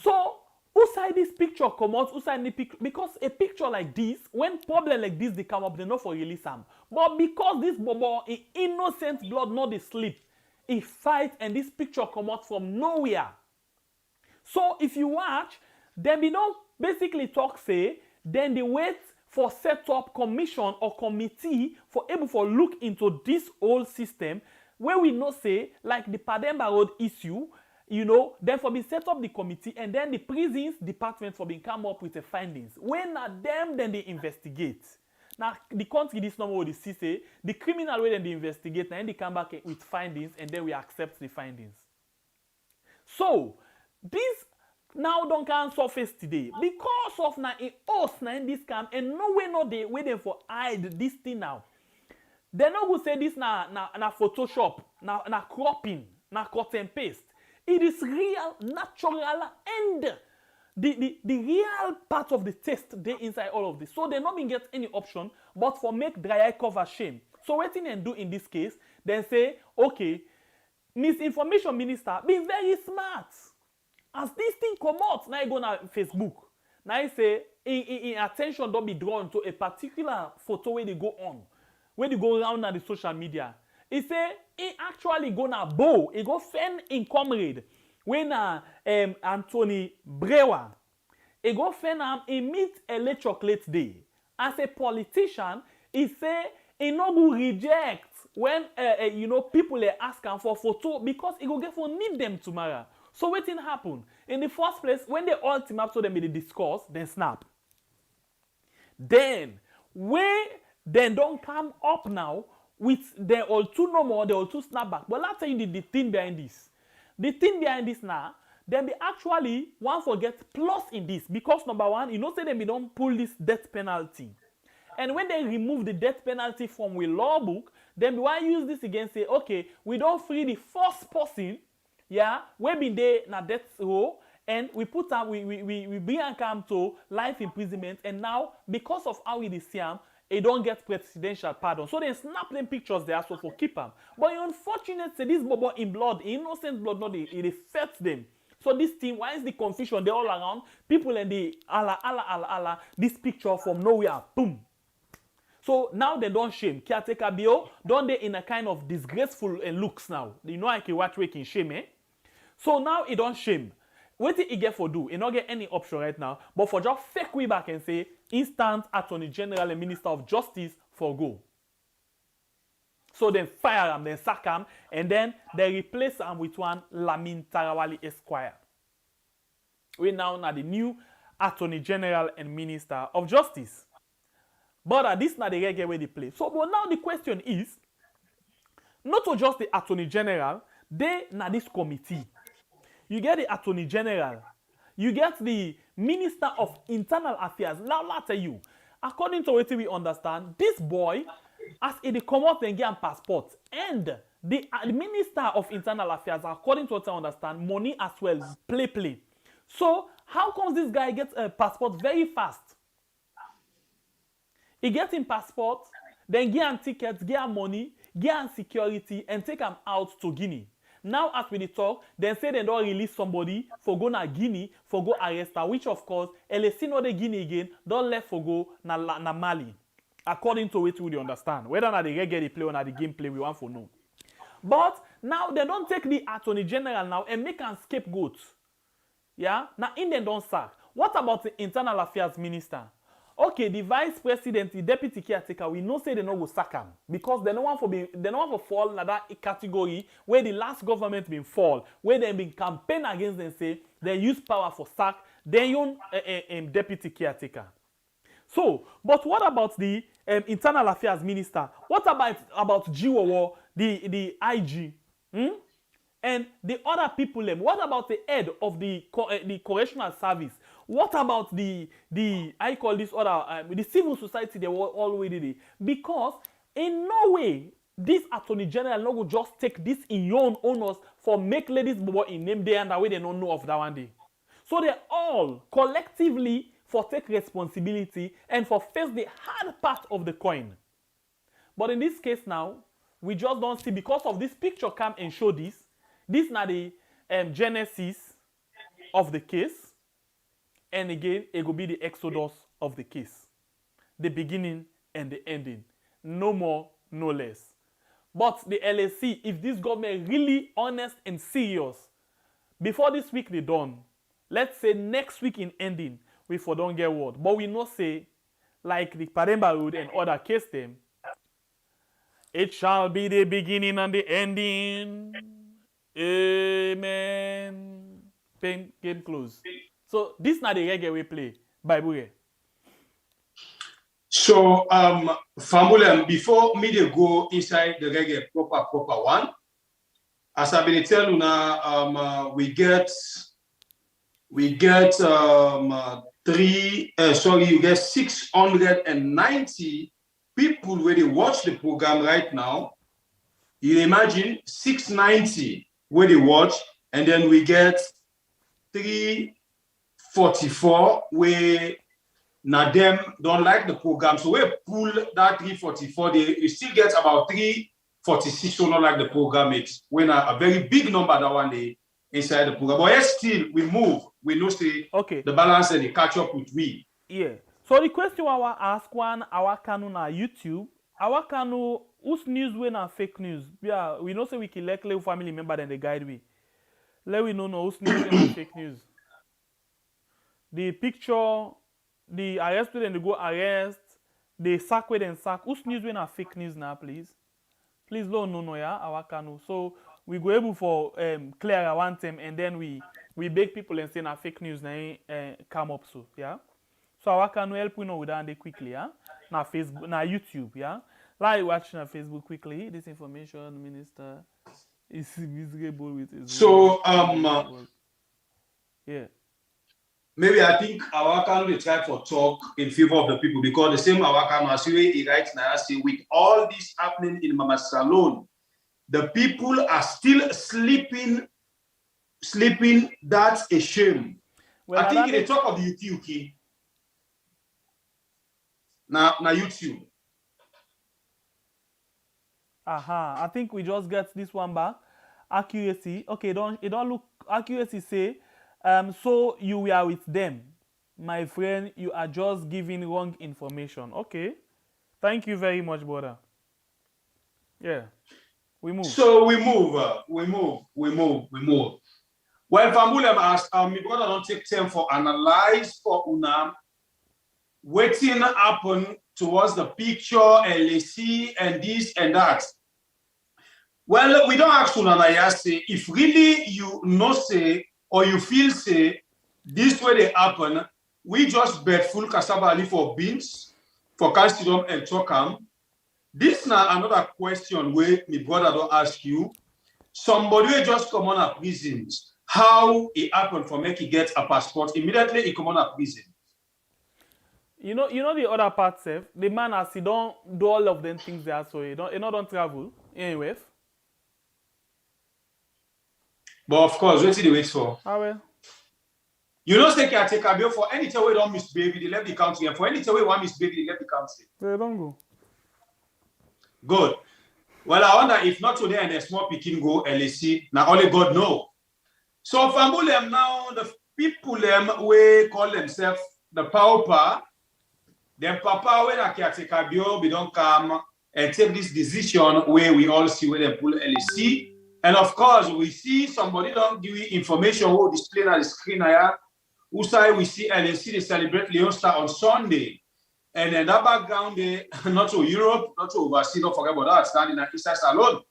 So, who side this picture come out? Who side the picture? Because a picture like this, when problem like this they come up, they not for release them. But because this bobo in innocent blood, not the sleep, he fight and this picture come out from nowhere. So if you watch, then we don't basically talk say, then they wait for set up commission or committee for able for look into this whole system where we know say like the Pademba Road issue, you know, then for be set up the committee and then the prisons department for being come up with the findings. When at them then they investigate. Now the country this number the see say the criminal way then they investigate and then they come back with findings and then we accept the findings. So this now don't can surface today because of na in us na in this camp and no way no they waiting for hide this thing now. They no go say this na Photoshop, na cropping, na cut and paste. It is real, natural, and the real part of the test they inside all of this. So they not been get any option but for make dry eye cover shame. So what they do in this case, then say, okay, misinformation minister, be very smart. As this thing come out, now you go on Facebook. Now you say, in attention don't be drawn to a particular photo where they go on. When they go around on the social media. He say, he actually gonna bow. He go fend in comrade. When Anthony Brewah, he go fend he meet a chocolate day. As a politician, he say, he no go reject when, you know, people they ask him for photo because he go get for need them tomorrow. So what thing happen? In the first place, when they all team up so they discuss, then snap. Then, when they don't come up now, with they all two no more, they all two snap back. But let's tell you the thing behind this. The thing behind this now, then be actually one forget plus in this. Because number one, you know say they don't pull this death penalty. And when they remove the death penalty from the law book, then we want to use this again say, okay, we don't free the first person. Yeah, we been there na death row and we put them, we bring them to life imprisonment and now because of how we see them, they don't get presidential pardon. So they snap them pictures there so for keep them. But unfortunate say this bobo in blood, innocent blood, not it affects them. So this thing, why is the confusion? They all around people and the Allah, this picture from nowhere, boom. So now they don't shame. Caretaker Bio, don't they in a kind of disgraceful looks now. You know I can watch waking shame, eh? So now it don't shame. What did he get for do? He not get any option right now, but for just fake way back and say instant Attorney General and Minister of Justice for go. So then fire him, then sack him, and then they replace him with one Lamin Tarawally Esquire. We now the new Attorney General and Minister of Justice. But this not the regular way they play. So but now the question is, not to just the Attorney General, they na this committee. You get the Attorney General. You get the Minister of Internal Affairs. Now, I'll tell you, according to what we understand, this boy, as he come out and get a passport, and the Minister of Internal Affairs, according to what I understand, money as well, play. So, how comes this guy gets a passport very fast? He gets him passport, then get him tickets, get him money, get him security, and take him out to Guinea. Now, as we talk, they say they don't release somebody for go na Guinea, for go arrest her, which of course, LSC no the Guinea again, don't let for go na Mali. According to which we understand. Whether na the reggae they play or na the gameplay, we want to know. But now they don't take the Attorney General now and make a scapegoat. Yeah? Now, in them don't sack. What about the Internal Affairs Minister? Okay, the Vice President, the Deputy Caretaker, we know say they no go sack him because they no want to fall in that category where the last government been fall, where they been campaign against them say they use power for sack their own Deputy Caretaker. So, but what about the internal affairs minister? What about Jiwowo, the IG? And the other people, what about the head of the correctional service? What about the I call this other the civil society? They were already there, because in no way this attorney general no go just take this in your own honors for make ladies bobo in name day and that way they don't know of that one day. So they all collectively for take responsibility and for face the hard part of the coin. But in this case now, we just don't see, because of this picture come and show this. This is not the genesis of the case. And again, it will be the exodus of the case. The beginning and the ending. No more, no less. But the LAC, if this government really honest and serious, before this week they done, let's say next week in ending, we for don't get word. But we know say, like the Pademba Road and other case them, it shall be the beginning and the ending. Amen. Pen game close. So this is not the reggae we play. Bible. So Famulem, before me they go inside the reggae proper one, as I've been telling you now, we get you get 690 people where they watch the program right now. You imagine 690 where they watch, and then we get 344 where now them don't like the program. So we pull that 344, we still get about 346 who don't like the program. It's when a very big number that one day inside the program. But yes, still we move. We know say the balance and the catch up with we. Yeah. So the question I want ask one, our canoe na YouTube, our canoe whose news when are fake news? Yeah, we know say we can let family member then they guide we. Let we know whose news when are fake news. The picture, the arrest and they go arrest, the sack with and sack. Whose news when are fake news now, please? Please don't know yeah, our canoe. So we go able for clear our one time and then we beg people and say na fake news na come up so yeah. So our canoe help we know with that quickly yeah. Na Facebook, na YouTube yeah. Like watching on Facebook quickly. This information minister is miserable with his so yeah. Maybe I think our can try for talk in favor of the people, because the same our can as he writes now say with all this happening in Mama Salon, the people are still sleeping. That's a shame. Well, I think in the talk of the YouTube, now YouTube. I think we just get this one back. Accuracy. Okay, it don't look accuracy say. So you were with them, my friend. You are just giving wrong information. Okay, thank you very much, brother. Yeah, we move. So we move. Well, Famulem asked, my brother don't take time for analyze for una. Waiting happen towards the picture, LAC, and this and that. Well, we don't ask una say if really you know say or you feel say this way they happen. We just bet full cassava leaf for beans for calcium and chocam. This now another question where my brother don't ask you. Somebody just come on a prisons. How it happened for make he get a passport immediately he come on a prison. You know the other part, Seth. The man as he don't do all of them things there, so he don't travel anyway. But of course, what did they wait for? How well? You know, say can take a bill for any time we don't miss baby, they left the country, and for any time we want miss baby, they left the country. They don't go. Good. Well, I wonder if not today and a small picking go LAC. Now only God know. So Famulem now the people we call themselves the pauper. Then papa when I can take a bill, we don't come and take this decision where we all see where they pull LAC. And of course, we see somebody don't give you information who display on the screen here. Who say we see LAC they celebrate Leon Star on Sunday. And then that background they not to Europe, not to overseas, don't forget about that, standing in Eastern Salon.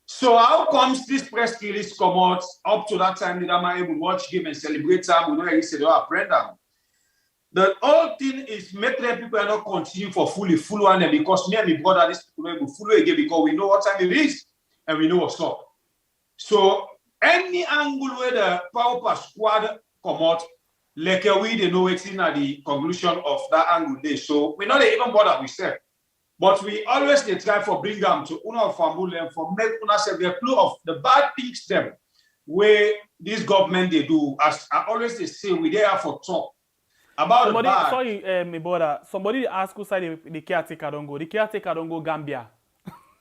So how comes this press release come out up to that time that I'm able to watch game and celebrate time? We know he said, oh, Brenda. The whole thing is make the people are not continue for full one, and because me and my brother, this people will fully again because we know what time it is and we know what's up. So any angle where the power squad come out, like we they know it's in at the conclusion of that angle day. So we not even bother we said. But we always they try for bring them to una family and for make una say the clue of the bad things them where this government they do. As I always they say we there for talk about somebody, the bad. Sorry, my brother. Somebody ask who side the caretaker don't go. The caretaker don't go Gambia.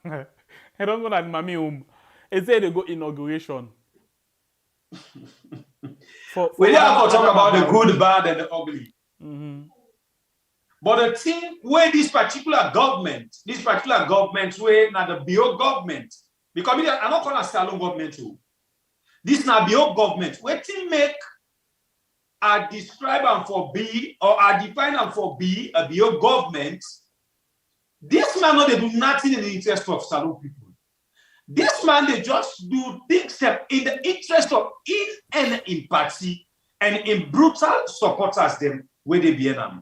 I don't go to Mami home. They say they go inauguration. We there to talk about the good, bad, and the ugly. Mm-hmm. But the thing where this particular government where now the BO government, because I'm not calling a Salon government too. This now BO government, where to make a describe them for B or a define them for B, a BO government, this man no they do nothing in the interest of Salon people. This man they just do things in the interest of in and in party and in brutal supporters them where they be in them.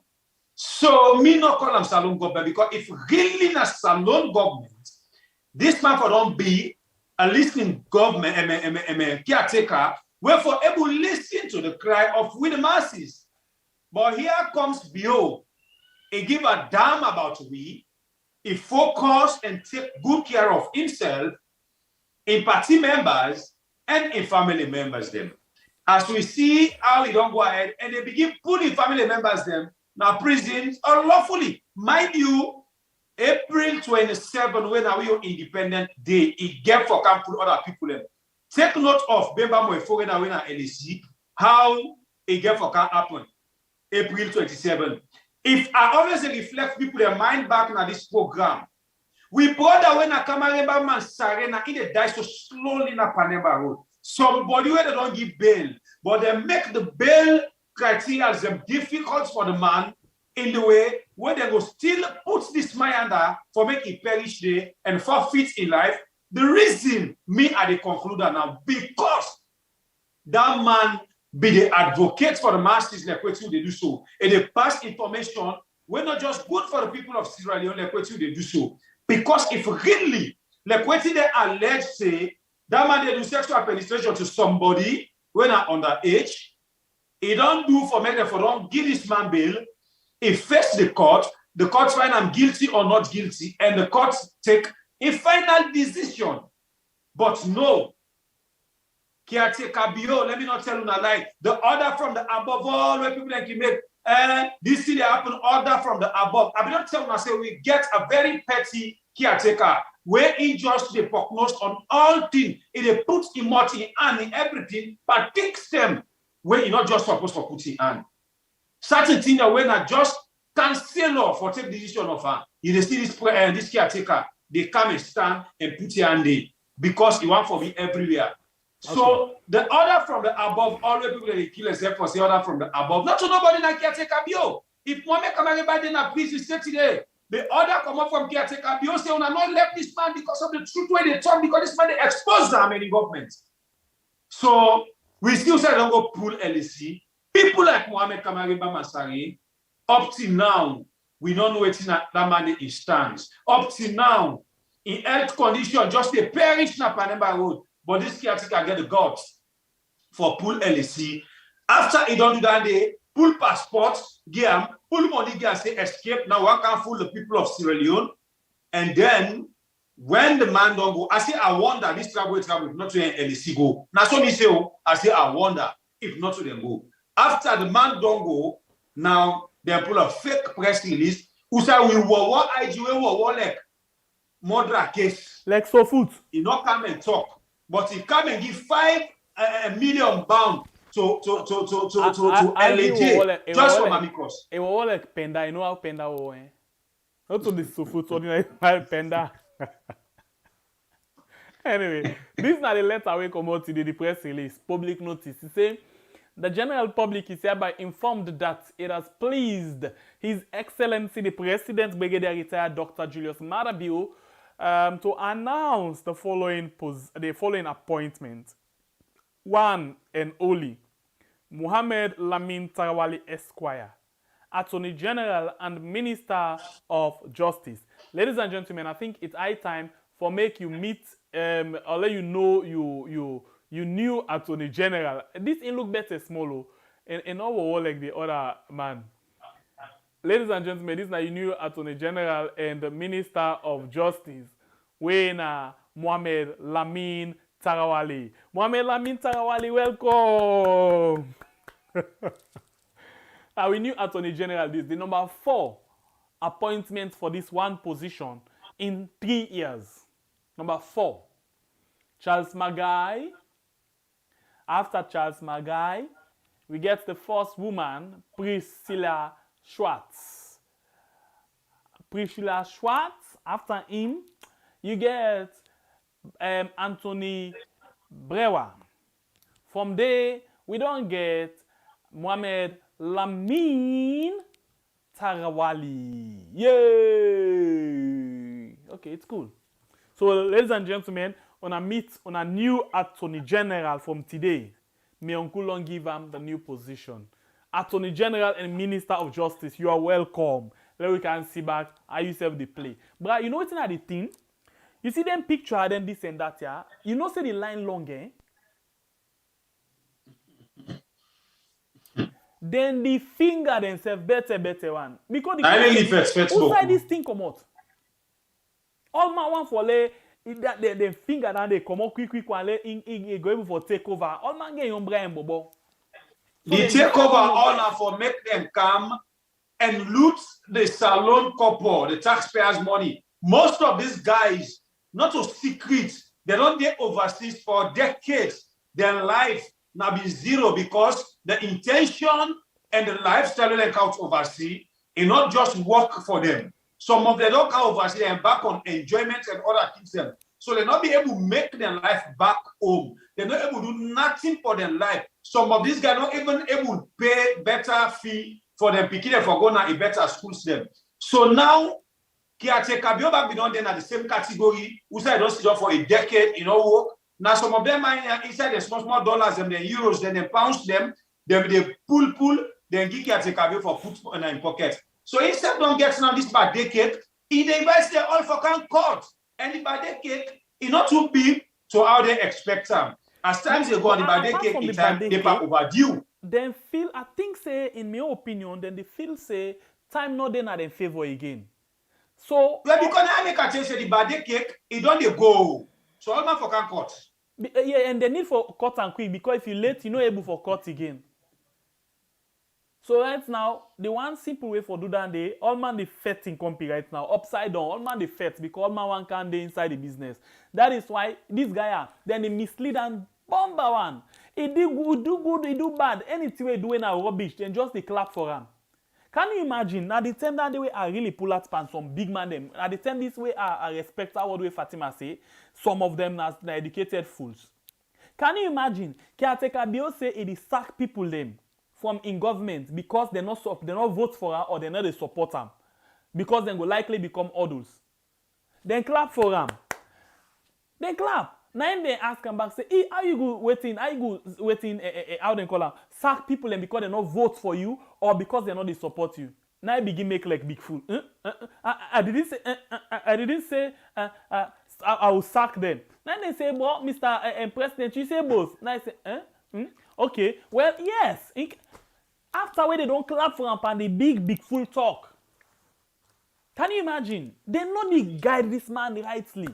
So me not call them Salon government because if really a Salon government, this man for don't be a listening government, caretaker, wherefore able to listen to the cry of we the masses. But here comes BO. He give a damn about we. He focus and take good care of himself, in party members and in family members them. As we see how he don't go ahead and they begin putting family members them now prisons unlawfully. Mind you, April 27 when are we on Independent Day, it get for camp put other people them. Take note of Bemba Moefo when I LEC, how it get for camp happen. April 27. If I always reflect people their mind back on this program, we brother when a Kamaremba man Sarena in the die so slowly in a Panemba road. Somebody where they don't give bail, but they make the bail criteria them difficult for the man in the way where they will still put this man under for make it perish there and forfeit in life. The reason me I the concluder now because that man be the advocate for the masses like what they do so, and they pass information we're not just good for the people of Sierra Leone like what they do so. Because if really, like what they allege say, that man they do sexual penetration to somebody when are underage, he don't do for make for don't give this man bail, he face the court find him guilty or not guilty, and the court take a final decision. But no, caretaker BO, let me not tell you a lie. The order from the above all where people like you make this thing happen, order from the above. I will not tell you, I say we get a very petty caretaker where he just the prognose on all things. It puts him and in everything, but takes them where you're not just supposed to put in hand. Certain things when I just cancel for take decision of her. You see this caretaker, they come and stand and put your hand in because you want for me everywhere. Okay. So the order from the above, always people that kill themselves for the order from the above. Not to nobody like caretaker bio. If Mohammed come everybody in a prison say today, the order come up from caretaker bio say we are not left this man because of the truth where they talk because this man they expose them in the government. So we still say don't go pull LEC. People like Mohammed Kamariba Masari, up till now, we don't know where that man stands. Up till now, in health condition, just a perish na Panemba Road. But this caretaker get the guts for pull LEC. After he don't do that, they pull passports, get pull money, get say escape. Now one can fool the people of Sierra Leone. And then when the man don't go, I say I wonder this travel if not to LEC go. Now so me say, I say I wonder if not to them go. After the man don't go, now they pull a fake press release. Who say we war IG we war like murder case. Like so food. He not come and talk. But he come and give 5 million pounds to LAJ just for Mamikos. It was like Penda. You know how Penda was? Not to this so food, ordinary Penda. Anyway, this is not the letter we come out today, the press release, public notice. He say the general public is hereby informed that it has pleased His Excellency the President, Brigadier Retired Dr. Julius Maada to announce the following appointment. One and only, Muhammad Lamin Tarawally Esquire Attorney General and Minister of Justice. Ladies and gentlemen, I think it's high time for make you meet or let you know you new Attorney General. This in look better small and overall like the other man. Ladies and gentlemen, this is your new Attorney General and the Minister of Justice. We na Mohamed Lamin Tarawally. Mohamed Lamin Tarawally, welcome. Our new Attorney General, this is the number 4 appointment for this one position in 3 years. Number 4, Charles Margai. After Charles Margai, we get the first woman, Priscilla Schwartz. Priscilla Schwartz. After him, you get Anthony Brewah. From there, we don't get Mohamed Lamin Tarawally. Yay! Okay, it's cool. So, ladies and gentlemen, when I meet on a new Attorney General from today, may Uncle Long give him the new position. Attorney General and Minister of Justice, you are welcome. Let we can see back how you serve the play. But you know what's the thing? You see them picture, then this and that, yeah? You know say the line long, eh? Then the finger themselves better one. Because the who side this thing come out? All man want for lay the finger down they come out quick and lay go able for take over. All man get your brain bobo. The takeover all now for make them come and loot the salon couple, the taxpayers' money. Most of these guys, not a secret, they don't get overseas for decades. Their life now be zero because the intention and the lifestyle they count overseas is not just work for them. Some of them don't come overseas and back on enjoyment and other things. So they're not be able to make their life back home. They're not able to do nothing for their life. Some of these guys not even able to pay better fee for them picking for going to a better schools them. So now, caretaker be done then at the same category. Who say don't sit down for a decade, work. Now some of them are inside the small dollars and the euros, then they pounds them, then they pull, then give caretaker for put in pocket. So instead don't get now this birthday cake, he invites them all for court. And the birthday cake is not too big to how they expect them. As times they go on the birthday cake, in time they are overdue. Then feel, I think say, in my opinion, then they feel say time not then are in favor again. So well, because I make a change the birthday cake, it don't they go. So all man for can court. Yeah, and they need for cut and quick because if you late, you're not able for cut again. So right now, the one simple way for do that day, all man the fet in company right now, upside down, all man the fet because all man one can day inside the business. That is why this guy then they mislead and bomber one. He do good, he do bad. Anything we doing now rubbish, then just they clap for him. Can you imagine? Now the time that the way I really pull out pants from big man them. At the time this way I respect what way Fatima say. Some of them as educated fools. Can you imagine? Caretaker Bill say it is sack people them from in government because they not vote for her or they not they support them because they will likely become adults. Then clap for them. Then clap. Now they ask them back say, hey, how you go waiting? How you go waiting? How they call them? Sack people them because they not vote for you or because they not they support you. Now I begin make like big fool. I didn't say. I didn't say. I will sack them. Now they say, well, Mr. President, you say both. Now I say, okay. Well, yes. After when they don't clap for them and the big fool talk. Can you imagine? They know they guide this man rightly.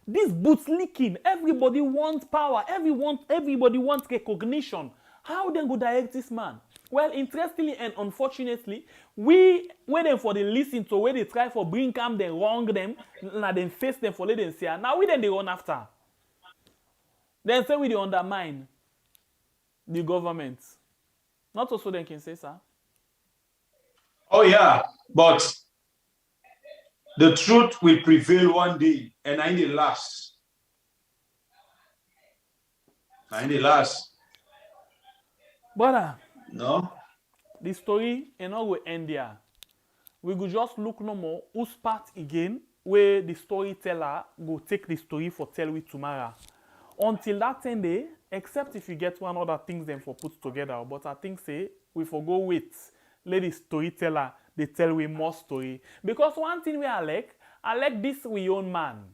This boots leaking. Everybody wants power. Everybody wants recognition. How then go direct this man? Well, interestingly and unfortunately, we waiting for the listen to where they try for bring them, then wrong them, and then face them for let them say. Now we then they run after. Then say we they undermine the government. Not also they can say, sir. Oh yeah, but the truth will prevail one day, and I the last. Brother. No. The story and all will end there. We could just look no more who's part again where the storyteller go take the story for tell we tomorrow. Until that 10 day, except if you get one other things then for put together. But I think say we for go wait lady storyteller, they tell we more story. Because one thing I like this we own man.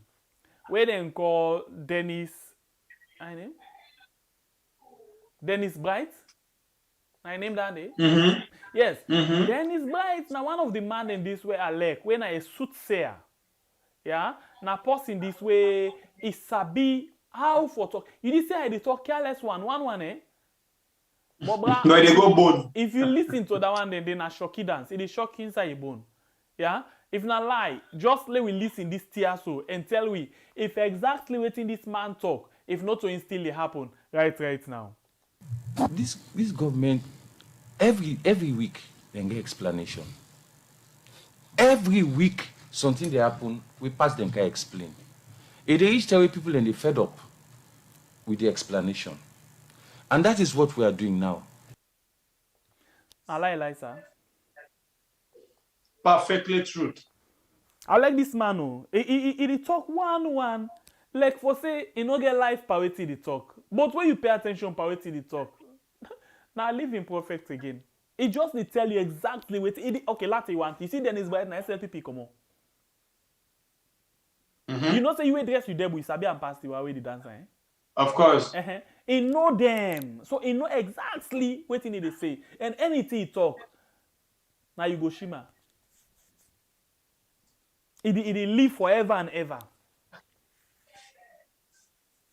Where they call Dennis, I name? Dennis Bright. I name that day. Yes. Dennis Bright, now one of the man in this way I like, when I soothsayer. Yeah? Now person this way is sabi how for talk. You did say I did talk careless one, eh? But bra, no, they go bone. If you listen to that one, then a shocky dance. It is shock inside your bone. Yeah? If not lie, just let we listen this tear so and tell we if exactly waiting this man talk, if not to instill it happen right now. This government every week they get explanation. Every week something they happen, we pass them can explain. It reach away people and they fed up with the explanation. And that is what we are doing now. I like sir. Perfectly truth. I like this man. Oh. He talk one. Like for say, he no get life parity the talk. But when you pay attention parity the talk, now leave him perfect again. He just need tell you exactly what okay, latte you want. You see Dennis Bright na SLPP come on. You know say you dress you there with Sabi and Pastor away the dancer, eh? Of course. He know them. So he know exactly what he need to say. And anything he talk, now you go shima. He live forever and ever.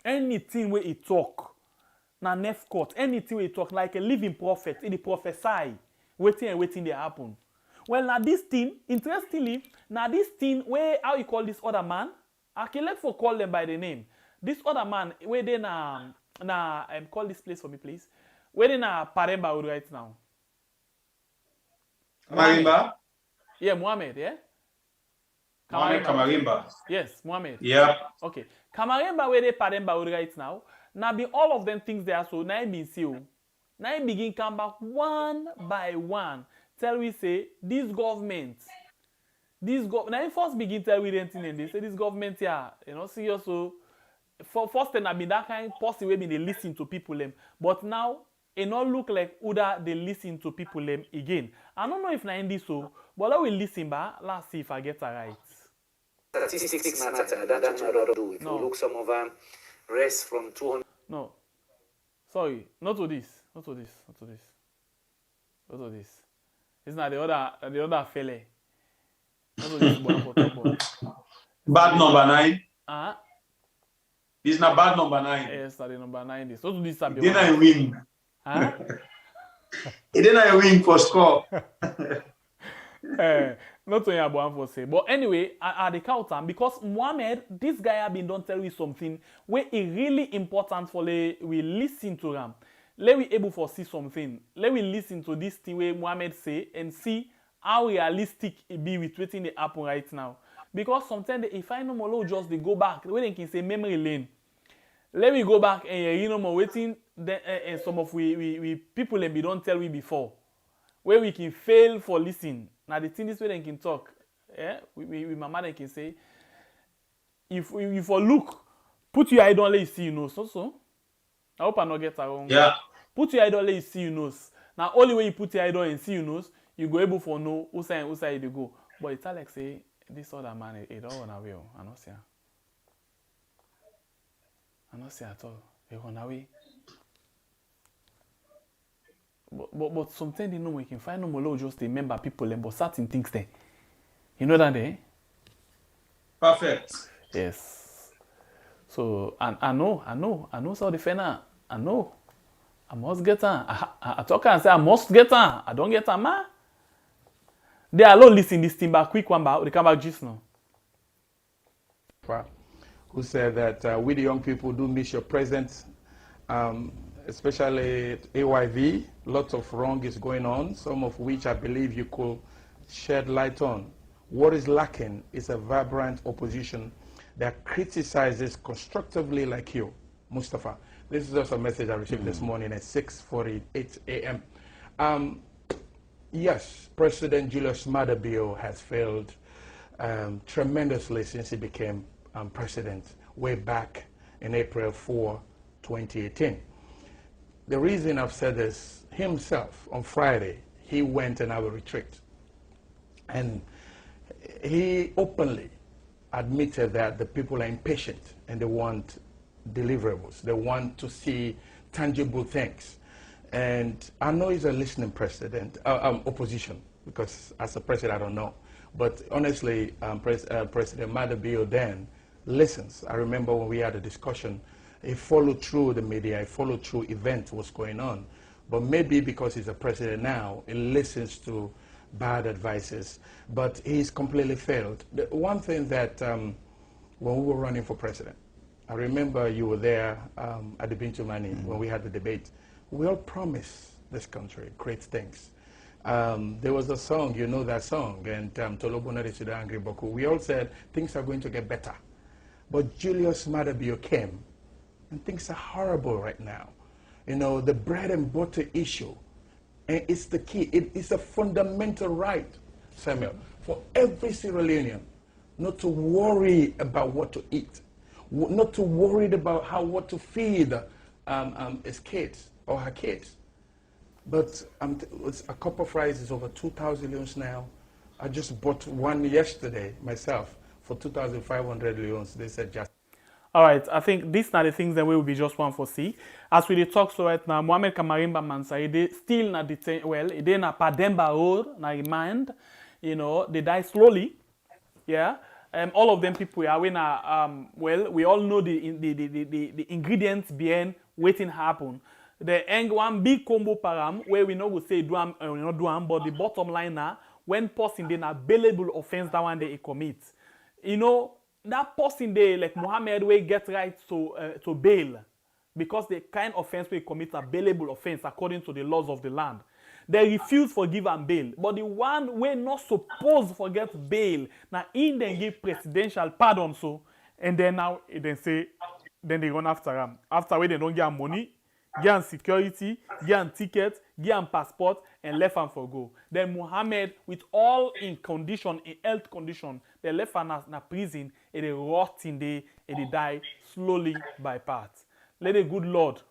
Anything where he talk, now next court, anything where he talk, like a living prophet, he prophesy, waiting they happen. Well, now this thing, interestingly, now this thing where how you call this other man, I can let for call them by the name. This other man, where they call this place for me, please. Where they na Paremba right now. Marimba? Yeah, Mohammed, yeah? Kamarimba. Yes, Mohammed. Yeah. Okay. Kamarimba where they Paremba right now. Now be all of them things there, so now be see you. Now begin come back one by one. Tell we say this government. Now first begin tell we anything and they say this government here, serious so. For first time I been that kind possible way they listen to people them, but now it not look like Uda they listen to people them again. I don't know if na this so, but I will listen back. Let's see if I get it right. Statistics matter. That's what I do. If you look some of them, rest from 200. No, sorry, not to this. It's not the other fella. Not to this boy. Bad number 9. This is not bad number 9. Yes, that's the number 9. This. Not to this. Then I win. Huh? Then I win for score. Not to about for say. But anyway, at the counter, because Mohammed, this guy have been don't tell you something where it really important for we listen to him. Let we able for see something. Let we listen to this thing where Mohammed say and see how realistic it be with waiting the happen right now. Because sometimes if I no more just they go back, when they can say memory lane. Let me go back and more waiting and some of we people and we don't tell we before. Where we can fail for listening. Now the thing this way they can talk. Yeah? We mama they can say if you look, put your eye down let you see you know. So. I hope I not get it wrong. Yeah. Put your eye down let you see you knows. Now only way you put your eye down and see you knows, you go able for know who side you go. But it's like say this other man it don't run away. I not see. I not see at all. They run away. But sometimes you know we can find no more just remember people but certain things there. You know that there? Perfect. Yes. So I know so the fena. I know. I must get her. I talk and say I must get her. I don't get her, ma. They are alone listen this thing back quick one back. They come back just now. Who said that we the young people do miss your presence, especially at AYV. Lots of wrong is going on, some of which I believe you could shed light on. What is lacking is a vibrant opposition that criticizes constructively like you, Mustafa. This is just a message I received this morning at 6:48 a.m. Yes, President Julius Maada Bio has failed tremendously since he became president way back in April 4, 2018. The reason I've said this, himself on Friday, he went and I will retreat. And he openly admitted that the people are impatient and they want deliverables. They want to see tangible things. And I know he's a listening president, opposition, because as a president, I don't know. But honestly, President Maada then listens. I remember when we had a discussion, he followed through the media, he followed through events, what's going on. But maybe because he's a president now, he listens to bad advices. But he's completely failed. The one thing that when we were running for president, I remember you were there at the Bintumani when we had the debate. We all promised this country great things. There was a song, you know that song, and Tolobonari Suda Angry Boku. We all said things are going to get better. But Julius Maada came, and things are horrible right now. You know, the bread and butter issue, and it's the key. It's a fundamental right, Samuel, for every Sierra Leonean not to worry about what to eat, not to worry about what to feed his kids or her kids. But a cup of rice is over 2,000 leons now. I just bought one yesterday myself for 2,500 leons. They said just. All right, I think these are the things that we will be just one for see. As we talk so right now, Mohamed Kamarimba Mansa, they still not detain well. They na Pademba road, na remind, you know, they die slowly. Yeah. All of them people are when well, we all know the ingredients behind waiting happen. The end one big combo param where we know we say do am or not do am, but the bottom line now when person then available offense that one they commit, you know that person they like Mohammed we get right to bail because the kind of offense we commit a bailable offense according to the laws of the land. They refuse forgive and bail, but the one we not supposed to forget bail now in then give presidential pardon so, and then now they say then they run after them. After we they don't get money. Get on security, get on ticket, get on passport, and left and for go. Then Mohammed, with all in condition, in health condition, they left and na prison, and they rot in there, and they die slowly by parts. Let the good Lord,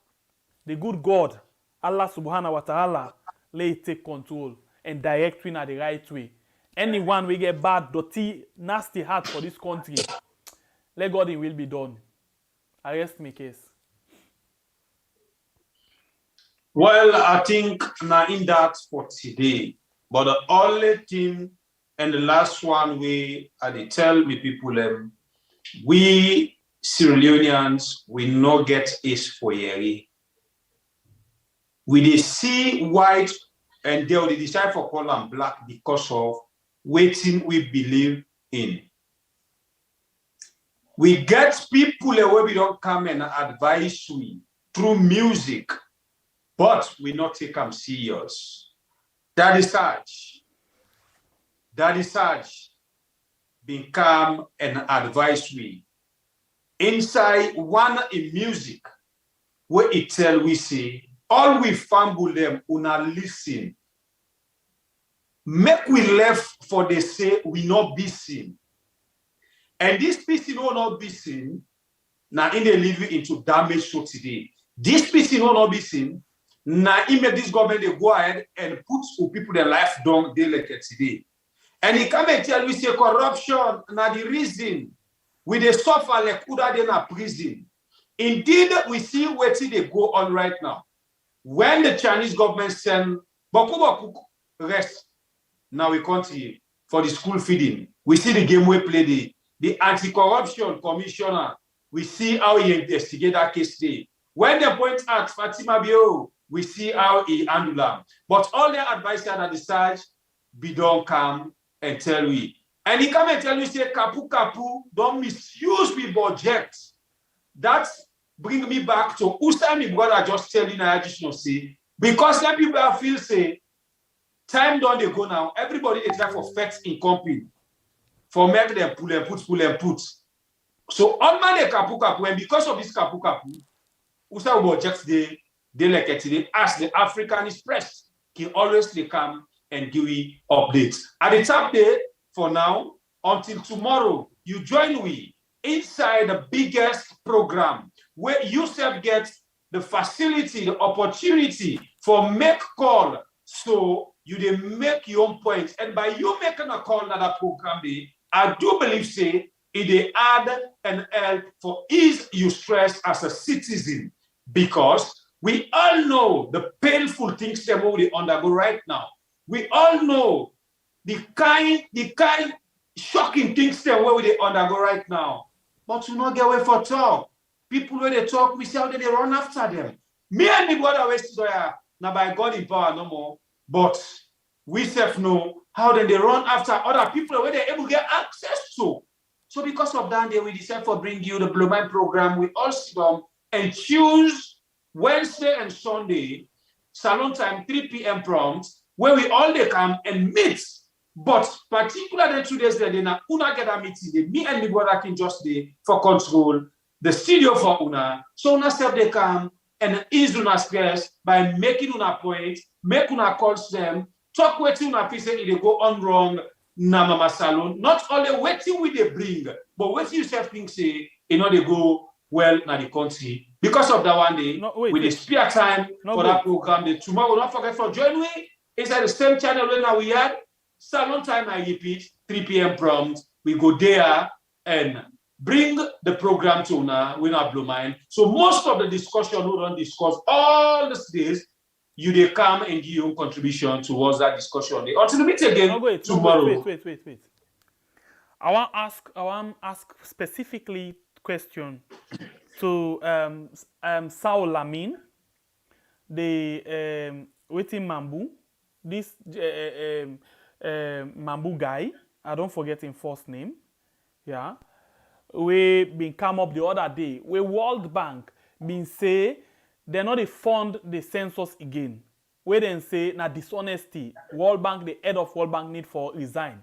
the good God, Allah subhanahu wa ta'ala, let it take control and direct we in the right way. Anyone we get bad, dirty, nasty heart for this country, let God in will be done. I rest my case. Well, I think now in that for today, but the only thing and the last one way I tell me people, we Sierra Leoneans we no get ace for yeri. We see white and they decide for color and black because of waiting we believe in. We get people where we don't come and advise we through music. But we not take them serious. That is such. Become an advisory. Inside one in music, where it tell we say, all we fumble them, una listen. Make we left for they say we not be seen. And this piece will not be seen. Now in they live into damage show today. This piece will not be seen. Now, he made this government they go ahead and put people their life down they like it today. And he come and tell we say corruption, now the reason we they suffer like Uda in a prison. Indeed, we see where they go on right now. When the Chinese government send Boku rest, now we continue for the school feeding. We see the game we play the anti-corruption commissioner. We see how he investigate that case today. When they point at Fatima Bio, we see how he handle them. But all their advice at the side, be don't come and tell we. And he come and tell you, say, kapu, don't misuse people object. That bring me back to Usami brother just telling I additional say, because some people feel say, time don't they go now, everybody is try for facts in company. For make them pull and put. So on my kapu, and because of this kapu, Usami objects they like it today as the Africanist press can always they come and give you updates. At the top there for now until tomorrow, you join we inside the biggest program where you self get the facility, the opportunity for make call. So you dey make your own points. And by you making a call on that program, I do believe, say, it dey add and help for ease you stress as a citizen, because we all know the painful things that we undergo right now. We all know the kind shocking things that we undergo right now. But we not get away for talk. People when they talk, we see how they run after them. Me and the brother West now by God in power no more. But we self know how then they run after other people where they're able to get access to. So because of that, we decided to bring you the Blue Mind program. We all sit down and choose Wednesday and Sunday, salon time 3 p.m. prompt, where we all they come and meet. But particularly 2 days later, na una get a meeting. Me and the brother can just be for control the studio for una. So una self they come and ease una stress by making una point, make una calls them, talk with una piece if they go on wrong na mama salon. Not only waiting with they bring, but waiting yourself think say they go well na the country. Because of that one day, with the spare time for that program, the tomorrow don't forget for join me inside the same channel where now we had. Salon time, I repeat, 3 p.m. prompt. We go there and bring the program to una, we not blow mind. So most of the discussion we don't discuss all these days, you they come and give your own contribution towards that discussion. Until we meet again tomorrow. Wait. I want to ask specifically question to Saul Lamin, the waiting Mambu, this Mambu guy, I don't forget his first name, yeah. We been come up the other day, where World Bank been say they're not a fund the census again. Where then say na dishonesty, World Bank, the head of World Bank need for resign.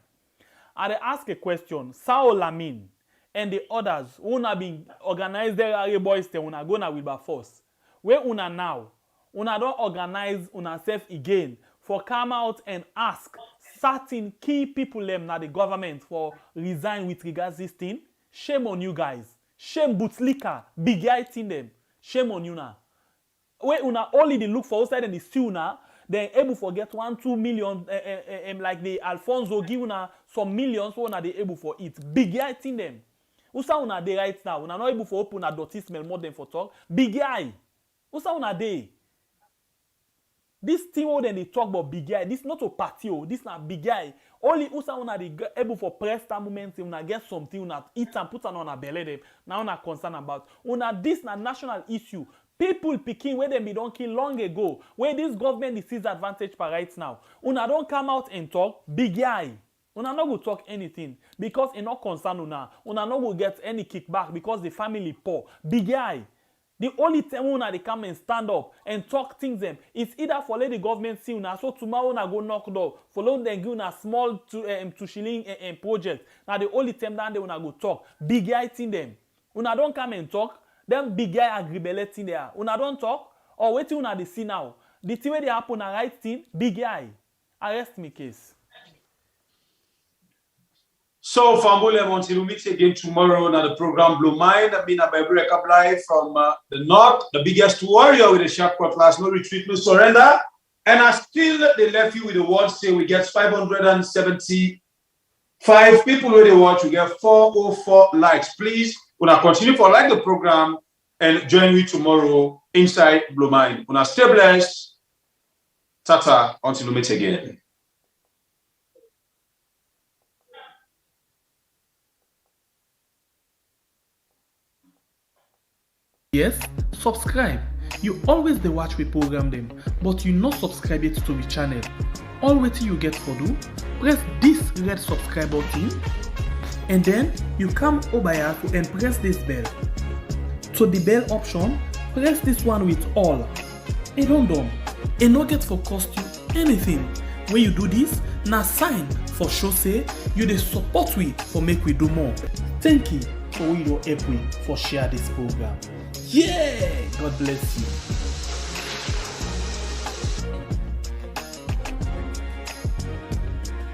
And they ask a question, Saul Lamin and the others who have been organized their area boys they una go na Wilbur Force. Where una now, una don't organize una self again for come out and ask certain key people them na the government for resign with regards this thing. Shame on you guys. Shame Bootlicker, big guy thing them. Shame on you now. Where una only they look for outside and the still now, they're able to get 1-2 million like the Alfonso give una some millions so una they able for it. Big guy thing them. Usa una they right now. Una not able for open advertisement more than for talk. Big guy. Usa una they. This thing more than they talk about big guy. This not a party. This not big guy. Only usa una they able for press that moment. Una get something. Una eat and put on a belly them. Now una concerned about. Una this na national issue. People picking where them be don't kill long ago. Where this government is disadvantage for right now. Una don't come out and talk big guy. Una not go talk anything because it not concern una. Una not go get any kickback because the family poor. Big guy. The only time una they come and stand up and talk things them is either for let the government see una so tomorrow una go knock door follow them give una small to shilling project. Now the only time that they una go talk big guy thing them. Una don't come and talk. Them big guy agribele thing there. Una don't talk or wait till una they see now. The thing where they happen a right thing big guy. Arrest me case. So, Fambule, until we meet again tomorrow on the program Blue Mind. I've been a Bible live from the north, the biggest warrior with a sharp cutlass, no retreat, no surrender. And I still they left you with the word say we get 575 people where they watch. We get 404 likes. Please, we'll continue for like the program and join me tomorrow inside Blue Mind. We'll stay blessed. Tata, until we meet again. Yes, subscribe. You always dey watch we program them, but you not subscribe yet to the channel. All waiting you get for do, press this red subscribe button, and then you come over here and press this bell. To the bell option, press this one with all. And done. And no get for cost you anything. When you do this, na sign for sure say you dey support we for make we do more. Thank you for we don't help we for share this program. Yeah, God bless you.